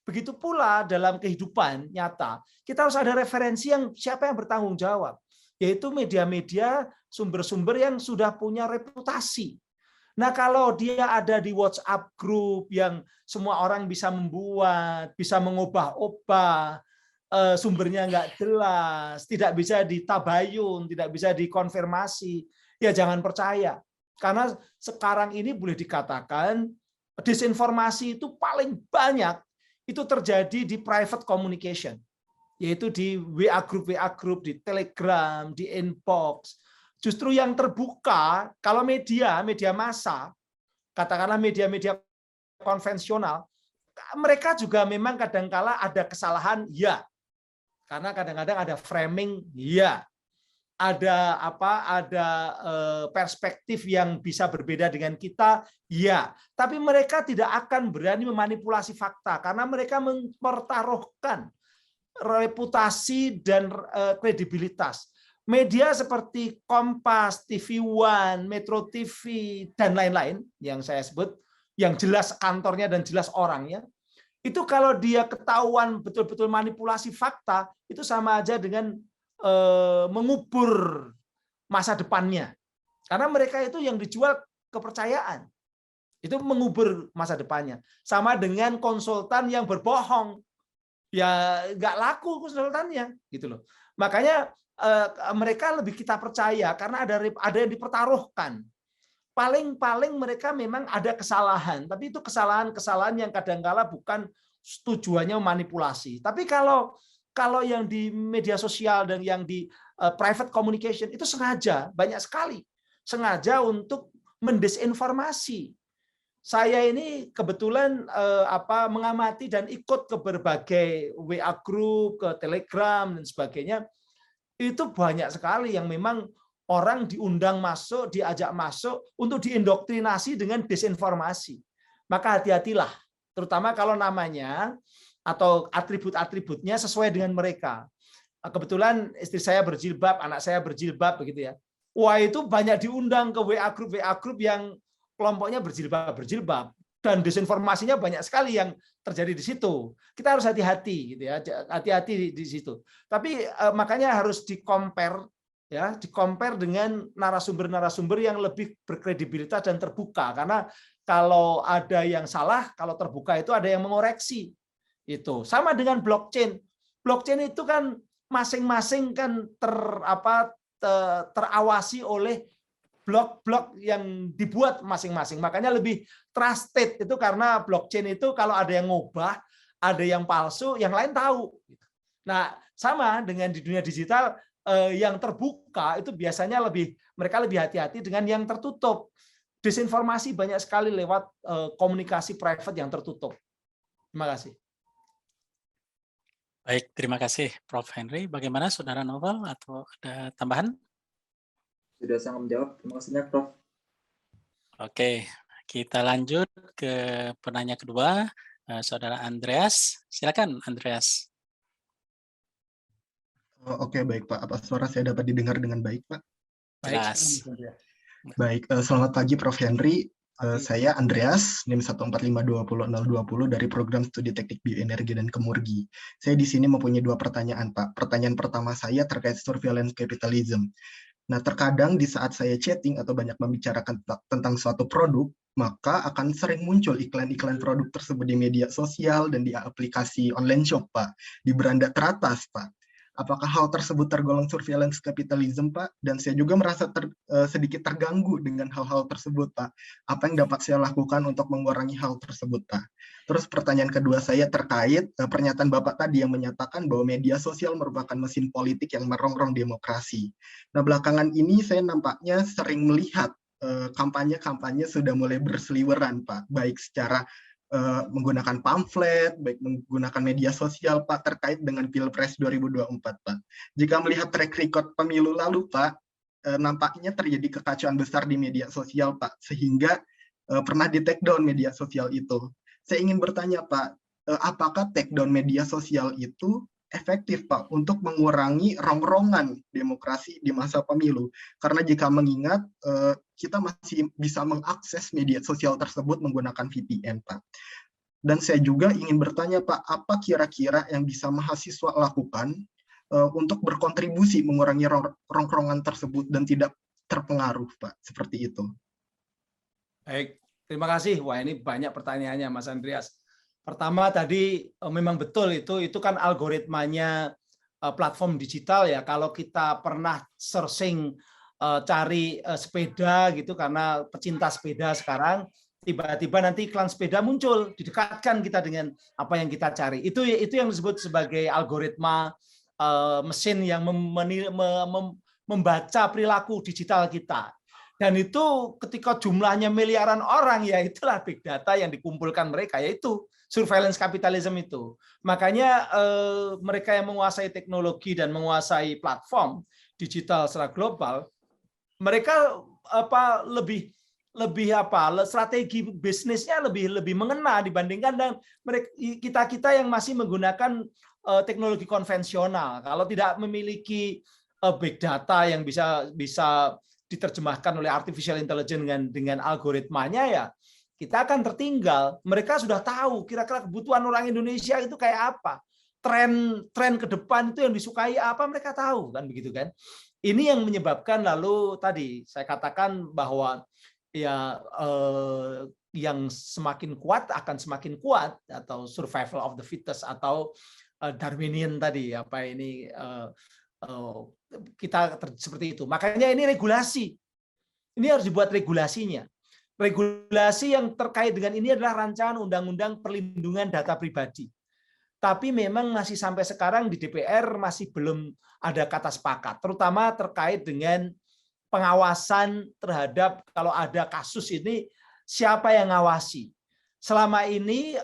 Begitu pula dalam kehidupan nyata, kita harus ada referensi siapa yang bertanggung jawab, yaitu media-media, sumber-sumber yang sudah punya reputasi. Nah, kalau dia ada di WhatsApp group yang semua orang bisa membuat, bisa mengubah-ubah, sumbernya nggak jelas, tidak bisa ditabayun, tidak bisa dikonfirmasi, ya jangan percaya. Karena sekarang ini boleh dikatakan disinformasi itu paling banyak itu terjadi di private communication, yaitu di WA group, di Telegram, di inbox. Justru yang terbuka, kalau media massa, katakanlah media-media konvensional, mereka juga memang kadang-kala ada kesalahan, ya. Karena kadang-kadang ada framing, ya. Ada perspektif yang bisa berbeda dengan kita, ya. Tapi mereka tidak akan berani memanipulasi fakta karena mereka mempertaruhkan reputasi dan kredibilitas. Media seperti Kompas, TV One, Metro TV, dan lain-lain yang saya sebut, yang jelas kantornya dan jelas orangnya, itu kalau dia ketahuan betul-betul manipulasi fakta, itu sama aja dengan mengubur masa depannya. Karena mereka itu yang dijual kepercayaan. Itu mengubur masa depannya. Sama dengan konsultan yang berbohong. Ya nggak laku konsultannya. Gitu loh. Makanya mereka lebih kita percaya karena ada yang dipertaruhkan. Paling mereka memang ada kesalahan, tapi itu kesalahan yang kadang-kala bukan tujuannya memanipulasi. Tapi kalau yang di media sosial dan yang di private communication itu sengaja, banyak sekali sengaja untuk mendesinformasi. saya ini kebetulan mengamati dan ikut ke berbagai WA group, ke Telegram dan sebagainya. Itu banyak sekali yang memang orang diundang masuk, diajak masuk untuk diindoktrinasi dengan desinformasi. Maka hati-hatilah, terutama kalau namanya atau atribut-atributnya sesuai dengan mereka. Kebetulan istri saya berjilbab, anak saya berjilbab begitu ya. Wah, itu banyak diundang ke WA group yang kelompoknya berjilbab dan desinformasinya banyak sekali yang terjadi di situ. Kita harus hati-hati gitu ya, hati-hati di situ. Tapi makanya harus di-compare ya, di-compare dengan narasumber-narasumber yang lebih berkredibilitas dan terbuka, karena kalau ada yang salah, kalau terbuka itu ada yang mengoreksi. Itu sama dengan blockchain. Blockchain itu kan masing-masing kan terawasi oleh blok-blok yang dibuat masing-masing. Makanya lebih trusted itu karena blockchain itu kalau ada yang ngubah, ada yang palsu, yang lain tahu. Nah, sama dengan di dunia digital yang terbuka itu biasanya mereka lebih hati-hati dengan yang tertutup. Disinformasi banyak sekali lewat komunikasi private yang tertutup. Terima kasih. Baik, terima kasih Prof. Henry. Bagaimana Saudara Novel, atau ada tambahan? Sudah sangat menjawab. Terima kasih banyak, Prof. Oke, kita lanjut ke penanya kedua, Saudara Andreas. Silakan, Andreas. Oke, baik Pak. Apa suara saya dapat didengar dengan baik, Pak? Jelas. Baik, selamat pagi Prof. Henry. Saya Andreas, NIM 145200020 dari Program Studi Teknik Bioenergi dan Kemurgi. Saya di sini mempunyai dua pertanyaan, Pak. Pertanyaan pertama saya terkait surveillance capitalism. Nah, terkadang di saat saya chatting atau banyak membicarakan tentang suatu produk, maka akan sering muncul iklan-iklan produk tersebut di media sosial dan di aplikasi online shop, Pak. Di beranda teratas, Pak. Apakah hal tersebut tergolong surveillance capitalism, Pak? Dan saya juga merasa sedikit terganggu dengan hal-hal tersebut, Pak. Apa yang dapat saya lakukan untuk mengurangi hal tersebut, Pak? Terus pertanyaan kedua saya terkait pernyataan Bapak tadi yang menyatakan bahwa media sosial merupakan mesin politik yang merongrong demokrasi. Nah, belakangan ini saya nampaknya sering melihat kampanye-kampanye sudah mulai berseliweran, Pak. Baik secara menggunakan pamflet, baik menggunakan media sosial, Pak, terkait dengan Pilpres 2024, Pak. Jika melihat track record pemilu lalu, Pak, nampaknya terjadi kekacauan besar di media sosial, Pak, sehingga pernah di-take down media sosial itu. Saya ingin bertanya, Pak, apakah take down media sosial itu efektif, Pak, untuk mengurangi rongrongan demokrasi di masa pemilu? Karena jika mengingat, kita masih bisa mengakses media sosial tersebut menggunakan VPN, Pak. Dan saya juga ingin bertanya, Pak, apa kira-kira yang bisa mahasiswa lakukan untuk berkontribusi mengurangi rongrongan tersebut dan tidak terpengaruh, Pak, seperti itu. Baik, terima kasih. Wah, ini banyak pertanyaannya, Mas Andreas. Pertama tadi memang betul itu kan algoritmanya platform digital ya. Kalau kita pernah searching cari sepeda gitu karena pecinta sepeda sekarang, tiba-tiba nanti iklan sepeda muncul, didekatkan kita dengan apa yang kita cari. Itu yang disebut sebagai algoritma mesin yang membaca perilaku digital kita. Dan itu ketika jumlahnya miliaran orang, ya itulah big data yang dikumpulkan mereka, yaitu surveillance capitalism itu. Makanya mereka yang menguasai teknologi dan menguasai platform digital secara global, mereka lebih strategi bisnisnya lebih mengena dibandingkan dan kita yang masih menggunakan teknologi konvensional. Kalau tidak memiliki big data yang bisa diterjemahkan oleh artificial intelligence dengan algoritmanya, ya kita akan tertinggal. Mereka sudah tahu kira-kira kebutuhan orang Indonesia itu kayak apa, tren ke depan itu yang disukai apa, mereka tahu kan, begitu kan. Ini yang menyebabkan lalu tadi saya katakan bahwa ya yang semakin kuat akan semakin kuat, atau survival of the fittest, atau Darwinian tadi kita seperti itu. Makanya ini regulasi. Ini harus dibuat regulasinya. Regulasi yang terkait dengan ini adalah rancangan undang-undang perlindungan data pribadi. Tapi memang masih sampai sekarang di DPR masih belum ada kata sepakat, terutama terkait dengan pengawasan terhadap kalau ada kasus ini siapa yang ngawasi? Selama ini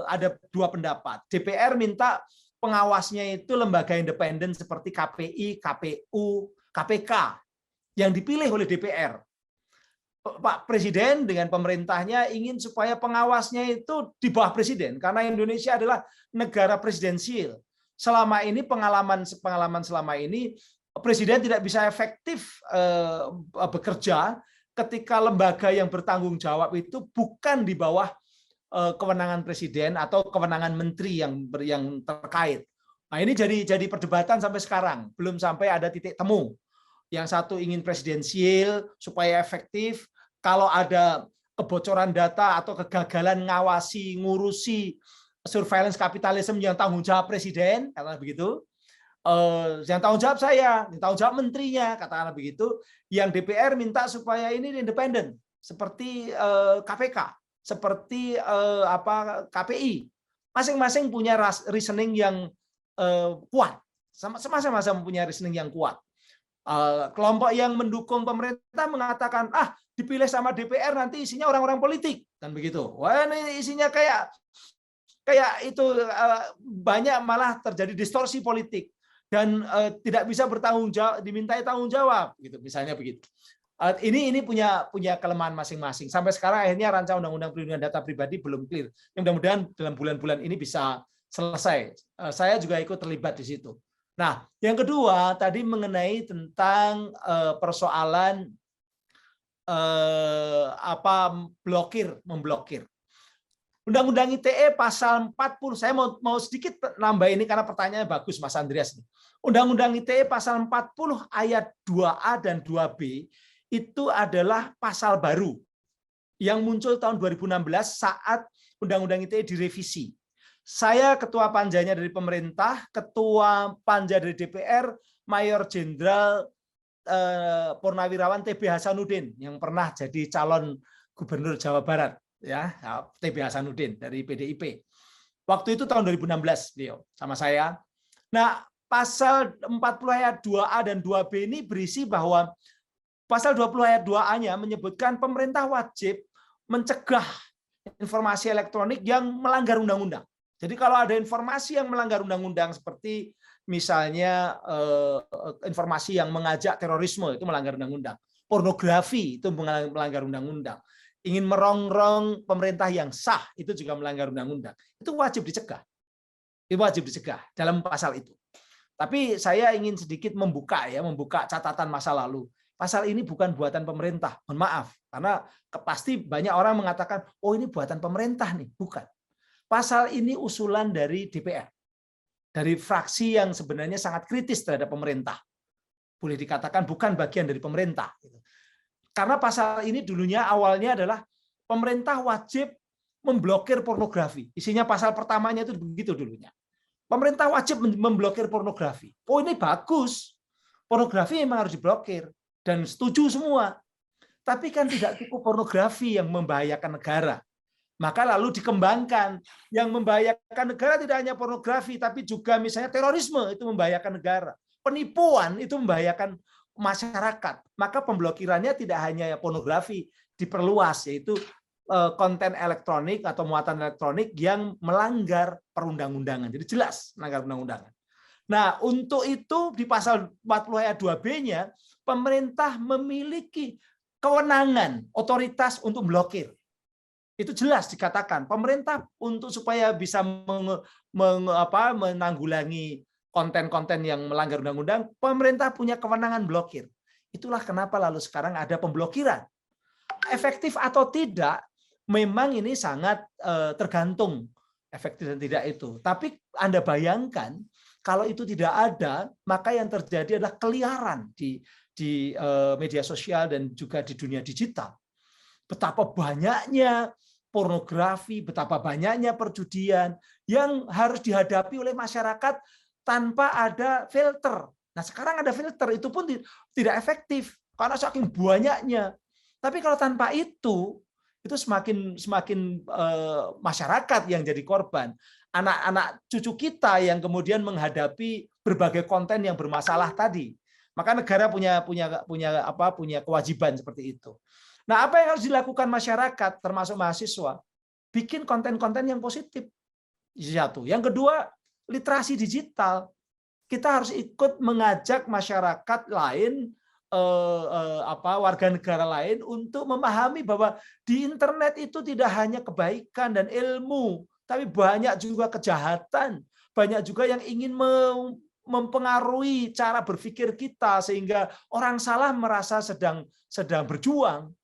ada dua pendapat. DPR minta pengawasnya itu lembaga independen seperti KPI, KPU, KPK yang dipilih oleh DPR. Pak Presiden dengan pemerintahnya ingin supaya pengawasnya itu di bawah Presiden, karena Indonesia adalah negara presidensial. Selama ini pengalaman selama ini Presiden tidak bisa efektif bekerja ketika lembaga yang bertanggung jawab itu bukan di bawah kewenangan Presiden atau kewenangan menteri yang terkait. Nah, ini jadi perdebatan sampai sekarang, belum sampai ada titik temu. Yang satu ingin presidensial supaya efektif. Kalau ada kebocoran data atau kegagalan ngawasi, ngurusi surveillance kapitalisme yang tanggung jawab Presiden, katakanlah begitu, yang tanggung jawab saya, yang tanggung jawab menterinya, katakanlah begitu, yang DPR minta supaya ini independen, seperti KPK, seperti KPI. Masing-masing punya reasoning yang kuat, sama-sama punya reasoning yang kuat. Kelompok yang mendukung pemerintah mengatakan, dipilih sama DPR nanti isinya orang-orang politik, kan begitu. Wah, ini isinya kayak itu banyak malah terjadi distorsi politik dan tidak bisa bertanggung jawab, dimintai tanggung jawab, gitu misalnya begitu. Ini punya kelemahan masing-masing. Sampai sekarang akhirnya rancangan undang-undang perlindungan data pribadi belum clear. Mudah-mudahan dalam bulan-bulan ini bisa selesai. Saya juga ikut terlibat di situ. Nah, yang kedua tadi mengenai tentang persoalan memblokir. Undang-Undang ITE pasal 40, saya mau sedikit nambah ini karena pertanyaannya bagus Mas Andreas. Undang-Undang ITE pasal 40 ayat 2A dan 2B itu adalah pasal baru yang muncul tahun 2016 saat Undang-Undang ITE direvisi. Saya ketua panjanya dari pemerintah, ketua panja dari DPR, Mayor Jenderal Purnawirawan TB Hasanuddin yang pernah jadi calon gubernur Jawa Barat, ya, TB Hasanuddin dari PDIP. Waktu itu tahun 2016 beliau sama saya. Nah, pasal 40 ayat 2A dan 2B ini berisi bahwa pasal 20 ayat 2A-nya menyebutkan pemerintah wajib mencegah informasi elektronik yang melanggar undang-undang. Jadi kalau ada informasi yang melanggar undang-undang seperti misalnya informasi yang mengajak terorisme itu melanggar undang-undang. Pornografi itu melanggar undang-undang. Ingin merongrong pemerintah yang sah itu juga melanggar undang-undang. Itu wajib dicegah. Itu wajib dicegah dalam pasal itu. Tapi saya ingin sedikit membuka catatan masa lalu. Pasal ini bukan buatan pemerintah. Mohon maaf, karena pasti banyak orang mengatakan, oh ini buatan pemerintah nih. Bukan. Pasal ini usulan dari DPR. Dari fraksi yang sebenarnya sangat kritis terhadap pemerintah. Boleh dikatakan bukan bagian dari pemerintah. Karena pasal ini dulunya awalnya adalah pemerintah wajib memblokir pornografi. Isinya pasal pertamanya itu begitu dulunya. Pemerintah wajib memblokir pornografi. Oh ini bagus. Pornografi memang harus diblokir. Dan setuju semua. Tapi kan tidak cukup pornografi yang membahayakan negara. Maka lalu dikembangkan. Yang membahayakan negara tidak hanya pornografi, tapi juga misalnya terorisme itu membahayakan negara. Penipuan itu membahayakan masyarakat. Maka pemblokirannya tidak hanya pornografi, diperluas, yaitu konten elektronik atau muatan elektronik yang melanggar perundang-undangan. Jadi jelas melanggar undang-undangan. Nah, untuk itu di pasal 40 ayat 2B-nya, pemerintah memiliki kewenangan, otoritas untuk blokir. Itu jelas dikatakan pemerintah untuk supaya bisa menanggulangi konten-konten yang melanggar undang-undang, pemerintah punya kewenangan blokir. Itulah kenapa lalu sekarang ada pemblokiran. Efektif atau tidak, memang ini sangat tergantung efektif dan tidak itu. Tapi Anda bayangkan kalau itu tidak ada, maka yang terjadi adalah keliaran di media sosial dan juga di dunia digital. Betapa banyaknya pornografi, betapa banyaknya perjudian yang harus dihadapi oleh masyarakat tanpa ada filter. Nah, sekarang ada filter, itu pun tidak efektif karena saking banyaknya. Tapi kalau tanpa itu semakin masyarakat yang jadi korban. Anak-anak cucu kita yang kemudian menghadapi berbagai konten yang bermasalah tadi. Maka negara punya kewajiban seperti itu. Nah, apa yang harus dilakukan masyarakat, termasuk mahasiswa? Bikin konten-konten yang positif. Satu. Yang kedua, literasi digital. Kita harus ikut mengajak masyarakat lain, warga negara lain untuk memahami bahwa di internet itu tidak hanya kebaikan dan ilmu, tapi banyak juga kejahatan, banyak juga yang ingin mempengaruhi cara berpikir kita sehingga orang salah merasa sedang berjuang.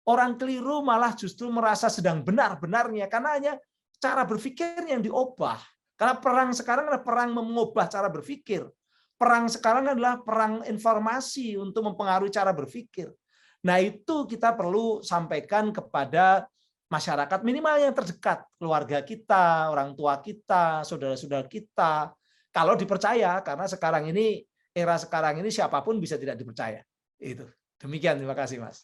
Orang keliru malah justru merasa sedang benar-benarnya karena hanya cara berpikir yang diubah. Karena perang sekarang adalah perang mengubah cara berpikir. Perang sekarang adalah perang informasi untuk mempengaruhi cara berpikir. Nah, itu kita perlu sampaikan kepada masyarakat minimal yang terdekat, keluarga kita, orang tua kita, saudara-saudara kita. Kalau dipercaya, karena sekarang ini, era sekarang ini siapapun bisa tidak dipercaya. Itu. Demikian, terima kasih, Mas.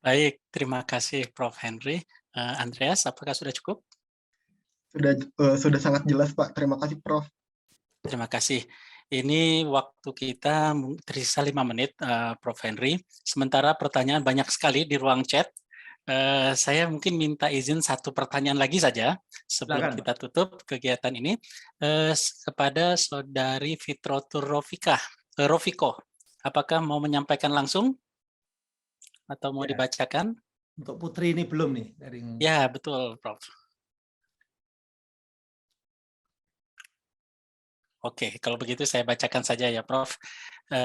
Baik, terima kasih Prof. Henry. Andreas, apakah sudah cukup? Sudah sangat jelas, Pak. Terima kasih, Prof. Terima kasih. Ini waktu kita tersisa 5 menit, Prof. Henry. Sementara pertanyaan banyak sekali di ruang chat. Saya mungkin minta izin satu pertanyaan lagi saja sebelum Silakan, kita tutup kegiatan ini kepada Saudari Fitrotur Rofiko. Apakah mau menyampaikan langsung atau mau dibacakan? Untuk Putri ini belum nih. Ya, betul, Prof. Oke, kalau begitu saya bacakan saja ya, Prof.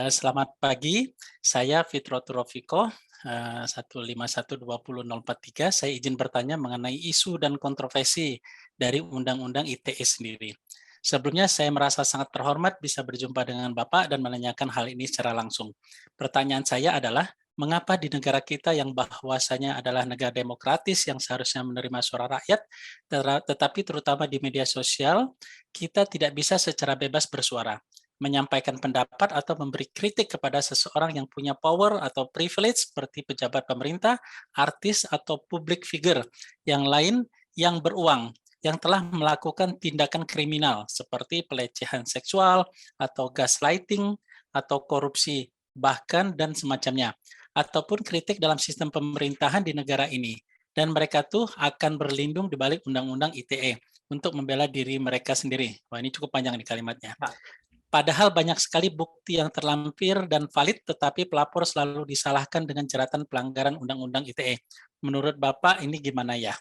Selamat pagi, saya Fitrotur Rofiko, 1512043. Saya izin bertanya mengenai isu dan kontroversi dari Undang-Undang ITE sendiri. Sebelumnya saya merasa sangat terhormat bisa berjumpa dengan Bapak dan menanyakan hal ini secara langsung. Pertanyaan saya adalah, mengapa di negara kita yang bahwasanya adalah negara demokratis yang seharusnya menerima suara rakyat, tetapi terutama di media sosial, kita tidak bisa secara bebas bersuara, menyampaikan pendapat atau memberi kritik kepada seseorang yang punya power atau privilege seperti pejabat pemerintah, artis, atau public figure yang lain yang beruang, yang telah melakukan tindakan kriminal seperti pelecehan seksual atau gaslighting atau korupsi, bahkan dan semacamnya, ataupun kritik dalam sistem pemerintahan di negara ini. Dan mereka tuh akan berlindung di balik Undang-Undang ITE untuk membela diri mereka sendiri. Wah, ini cukup panjang nih kalimatnya. Padahal banyak sekali bukti yang terlampir dan valid, tetapi pelapor selalu disalahkan dengan jeratan pelanggaran Undang-Undang ITE. Menurut Bapak ini gimana ya?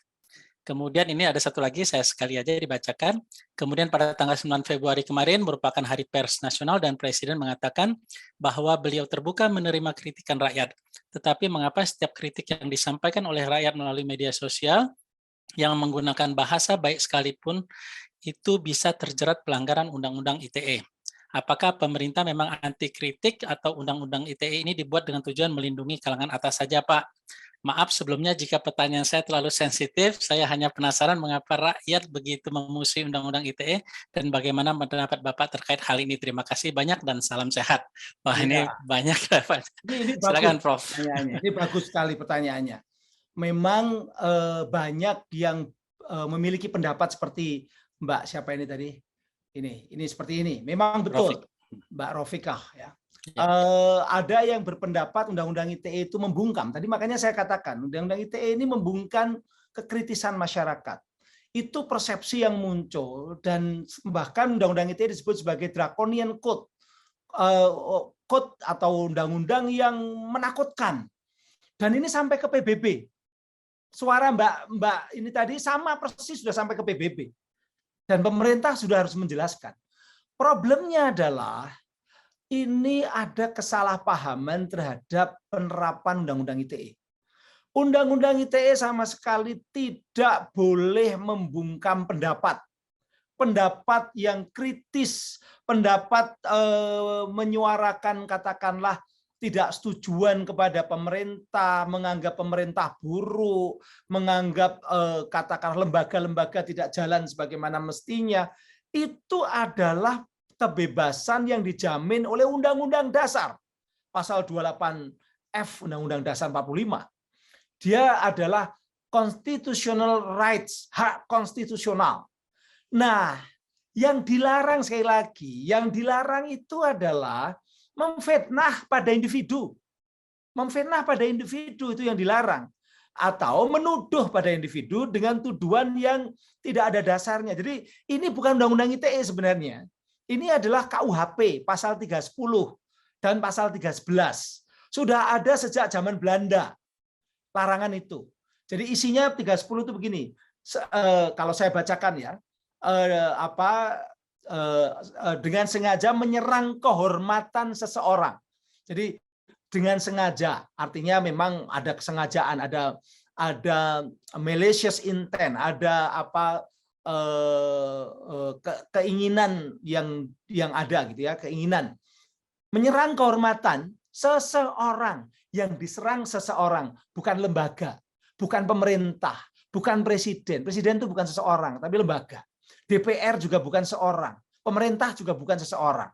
Kemudian ini ada satu lagi, saya sekali aja dibacakan. Kemudian pada tanggal 9 Februari kemarin merupakan Hari Pers Nasional dan Presiden mengatakan bahwa beliau terbuka menerima kritikan rakyat. Tetapi mengapa setiap kritik yang disampaikan oleh rakyat melalui media sosial yang menggunakan bahasa baik sekalipun itu bisa terjerat pelanggaran Undang-Undang ITE? Apakah pemerintah memang anti kritik atau Undang-Undang ITE ini dibuat dengan tujuan melindungi kalangan atas saja, Pak? Maaf sebelumnya jika pertanyaan saya terlalu sensitif, saya hanya penasaran mengapa rakyat begitu memusuhi Undang-Undang ITE dan bagaimana pendapat Bapak terkait hal ini. Terima kasih banyak dan salam sehat. Wah, ini banyak. Ini silakan, bagus, Prof. Ini bagus sekali pertanyaannya. Memang banyak yang memiliki pendapat seperti Mbak siapa ini tadi? Ini seperti ini. Memang betul, Mbak Rofikah ya. Ada yang berpendapat Undang-Undang ITE itu membungkam. Tadi makanya saya katakan Undang-Undang ITE ini membungkam kekritisan masyarakat. Itu persepsi yang muncul dan bahkan Undang-Undang ITE disebut sebagai draconian code, code atau undang-undang yang menakutkan. Dan ini sampai ke PBB. Suara Mbak ini tadi sama persis sudah sampai ke PBB. Dan pemerintah sudah harus menjelaskan. Problemnya adalah ini ada kesalahpahaman terhadap penerapan Undang-Undang ITE. Undang-Undang ITE sama sekali tidak boleh membungkam pendapat. Pendapat yang kritis, pendapat menyuarakan katakanlah tidak setujuan kepada pemerintah, menganggap pemerintah buruk, menganggap katakanlah lembaga-lembaga tidak jalan sebagaimana mestinya, itu adalah kebebasan yang dijamin oleh Undang-Undang Dasar pasal 28F Undang-Undang Dasar 45. Dia adalah constitutional rights, hak konstitusional. Nah, yang dilarang sekali lagi, yang dilarang itu adalah memfitnah pada individu, Memfitnah pada individu itu yang dilarang. Atau menuduh pada individu dengan tuduhan yang tidak ada dasarnya. Jadi ini bukan undang-undang ITE sebenarnya. Ini adalah KUHP pasal 310 dan pasal 311. Sudah ada sejak zaman Belanda larangan itu. Jadi isinya 310 itu begini. Kalau saya bacakan ya, dengan sengaja menyerang kehormatan seseorang. Jadi dengan sengaja, artinya memang ada kesengajaan, ada malicious intent, ada keinginan yang ada gitu ya, keinginan menyerang kehormatan seseorang. Yang diserang seseorang, bukan lembaga, bukan pemerintah, bukan presiden. Presiden itu bukan seseorang, tapi lembaga. DPR juga bukan seorang, pemerintah juga bukan seseorang,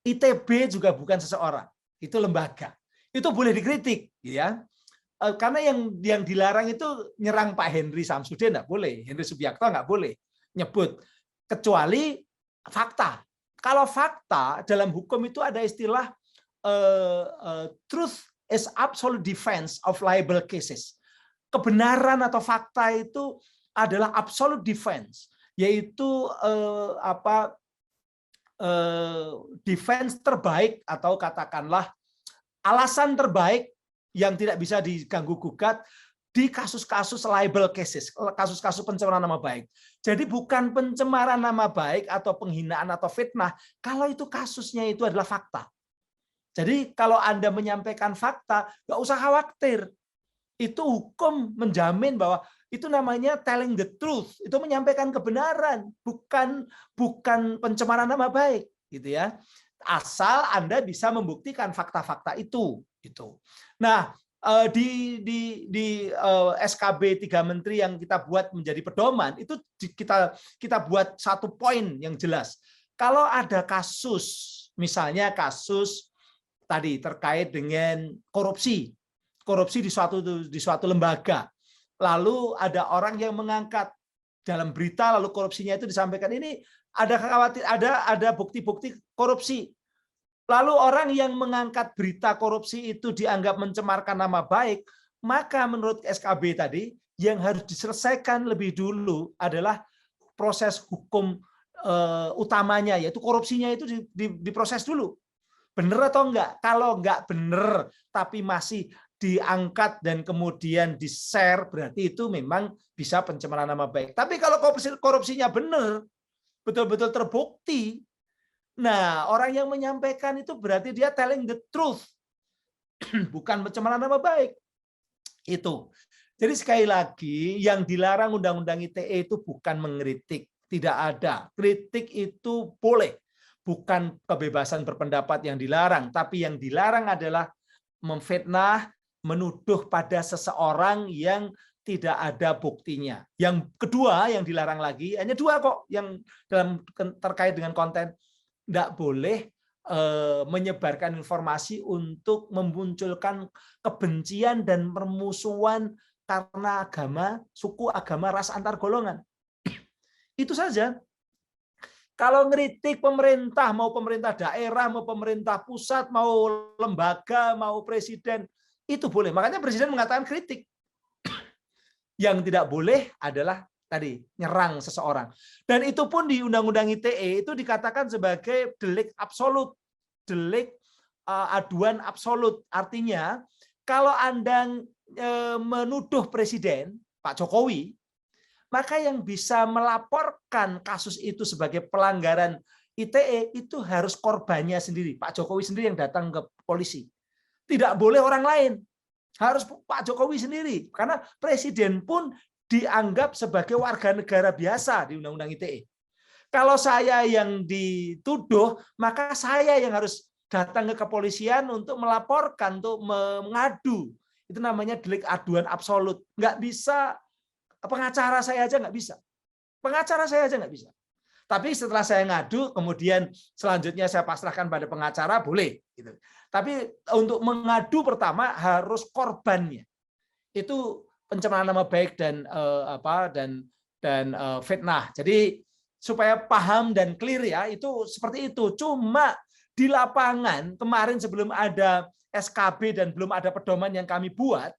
ITB juga bukan seseorang, itu lembaga. Itu boleh dikritik, ya. Karena yang dilarang itu nyerang Pak Henry Samsudin nggak boleh, Henry Subiakto nggak boleh nyebut, kecuali fakta. Kalau fakta dalam hukum itu ada istilah truth is absolute defense of liable cases. Kebenaran atau fakta itu adalah absolute defense, yaitu defense terbaik atau katakanlah alasan terbaik yang tidak bisa diganggu gugat di kasus-kasus libel cases, kasus-kasus pencemaran nama baik. Jadi bukan pencemaran nama baik atau penghinaan atau fitnah kalau itu kasusnya itu adalah fakta. Jadi kalau Anda menyampaikan fakta, nggak usah khawatir. Itu hukum menjamin bahwa itu namanya telling the truth, itu menyampaikan kebenaran, bukan pencemaran nama baik, gitu ya. Asal Anda bisa membuktikan fakta-fakta itu. Nah, di SKB 3 Menteri yang kita buat menjadi pedoman itu kita buat satu poin yang jelas. Kalau ada kasus, misalnya kasus tadi terkait dengan korupsi di suatu lembaga, lalu ada orang yang mengangkat dalam berita lalu korupsinya itu disampaikan, ini ada khawatir ada bukti-bukti korupsi. Lalu orang yang mengangkat berita korupsi itu dianggap mencemarkan nama baik, maka menurut SKB tadi yang harus diselesaikan lebih dulu adalah proses hukum utamanya, yaitu korupsinya itu diproses dulu. Benar atau enggak? Kalau enggak benar tapi masih diangkat dan kemudian di-share, berarti itu memang bisa pencemaran nama baik. Tapi kalau korupsinya benar, betul-betul terbukti, nah, orang yang menyampaikan itu berarti dia telling the truth, bukan pencemaran nama baik. Itu. Jadi sekali lagi, yang dilarang Undang-Undang ITE itu bukan mengkritik, tidak ada. Kritik itu boleh, bukan kebebasan berpendapat yang dilarang, tapi yang dilarang adalah memfitnah, menuduh pada seseorang yang tidak ada buktinya. Yang kedua yang dilarang lagi, hanya 2 kok yang dalam terkait dengan konten. Tidak boleh menyebarkan informasi untuk memunculkan kebencian dan permusuhan karena agama, suku, agama, ras, antar golongan. Itu saja. Kalau ngeritik pemerintah, mau pemerintah daerah, mau pemerintah pusat, mau lembaga, mau presiden, itu boleh. Makanya presiden mengatakan kritik. Yang tidak boleh adalah tadi nyerang seseorang, dan itu pun di Undang-Undang ITE itu dikatakan sebagai delik absolut, delik aduan absolut. Artinya kalau Anda menuduh Presiden Pak Jokowi, maka yang bisa melaporkan kasus itu sebagai pelanggaran ITE itu harus korbannya sendiri, Pak Jokowi sendiri yang datang ke polisi. Tidak boleh orang lain, harus Pak Jokowi sendiri, karena Presiden pun dianggap sebagai warga negara biasa di Undang-Undang ITE. Kalau saya yang dituduh, maka saya yang harus datang ke kepolisian untuk melaporkan, untuk mengadu. Itu namanya delik aduan absolut. Nggak bisa, pengacara saya aja nggak bisa. Pengacara saya aja nggak bisa. Tapi setelah saya ngadu, kemudian selanjutnya saya pasrahkan pada pengacara, boleh. Gitu. Tapi untuk mengadu pertama harus korbannya. Itu pencemaran nama baik dan fitnah. Jadi supaya paham dan clear ya, itu seperti itu. Cuma di lapangan kemarin sebelum ada SKB dan belum ada pedoman yang kami buat,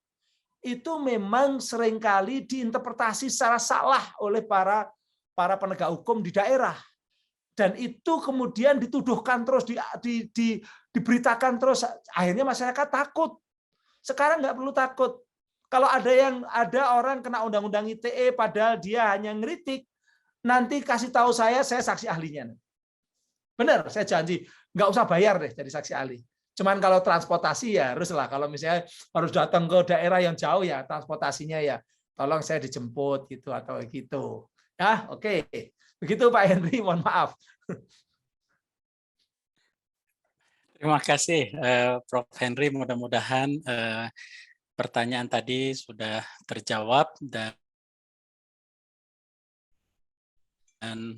itu memang seringkali diinterpretasi secara salah oleh para penegak hukum di daerah. Dan itu kemudian dituduhkan terus, diberitakan terus, akhirnya masyarakat takut. Sekarang nggak perlu takut. Kalau ada orang kena undang-undang ITE padahal dia hanya ngeritik, nanti kasih tahu saya saksi ahlinya. Benar, saya janji nggak usah bayar deh jadi saksi ahli. Cuman kalau transportasi ya haruslah, kalau misalnya harus datang ke daerah yang jauh ya transportasinya ya tolong saya dijemput gitu atau gitu. Ya, oke. Begitu Pak Henry, mohon maaf. Terima kasih Prof. Henry, mudah-mudahan pertanyaan tadi sudah terjawab dan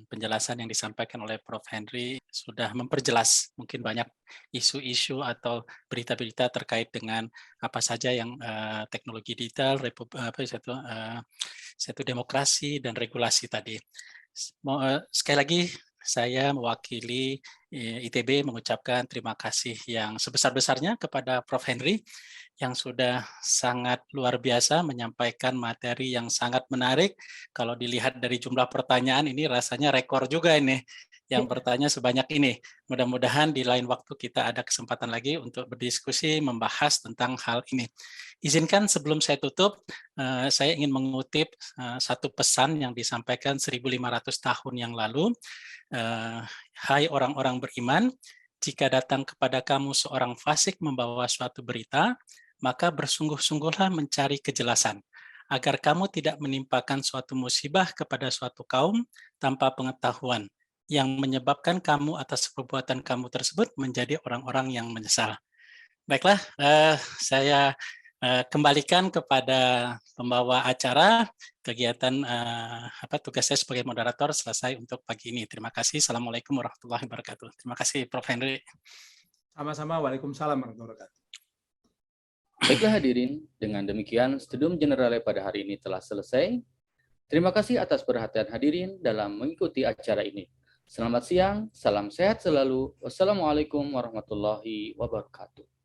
penjelasan yang disampaikan oleh Prof. Henry sudah memperjelas mungkin banyak isu-isu atau berita-berita terkait dengan apa saja yang teknologi digital, satu demokrasi dan regulasi tadi. Sekali lagi saya mewakili ITB mengucapkan terima kasih yang sebesar-besarnya kepada Prof. Henry yang sudah sangat luar biasa menyampaikan materi yang sangat menarik. Kalau dilihat dari jumlah pertanyaan ini rasanya rekor juga ini yang bertanya sebanyak ini. Mudah-mudahan di lain waktu kita ada kesempatan lagi untuk berdiskusi membahas tentang hal ini. Izinkan sebelum saya tutup, saya ingin mengutip satu pesan yang disampaikan 1.500 tahun yang lalu. Hai orang-orang beriman, jika datang kepada kamu seorang fasik membawa suatu berita, maka bersungguh-sungguhlah mencari kejelasan, agar kamu tidak menimpakan suatu musibah kepada suatu kaum tanpa pengetahuan, yang menyebabkan kamu atas perbuatan kamu tersebut menjadi orang-orang yang menyesal. Baiklah, saya kembalikan kepada pembawa acara. Kegiatan tugas saya sebagai moderator selesai untuk pagi ini. Terima kasih. Assalamualaikum warahmatullahi wabarakatuh. Terima kasih Prof. Henry. Sama-sama. Waalaikumsalam warahmatullahi wabarakatuh. Baiklah hadirin, dengan demikian Studium Generale pada hari ini telah selesai. Terima kasih atas perhatian hadirin dalam mengikuti acara ini. Selamat siang, salam sehat selalu. Wassalamualaikum warahmatullahi wabarakatuh.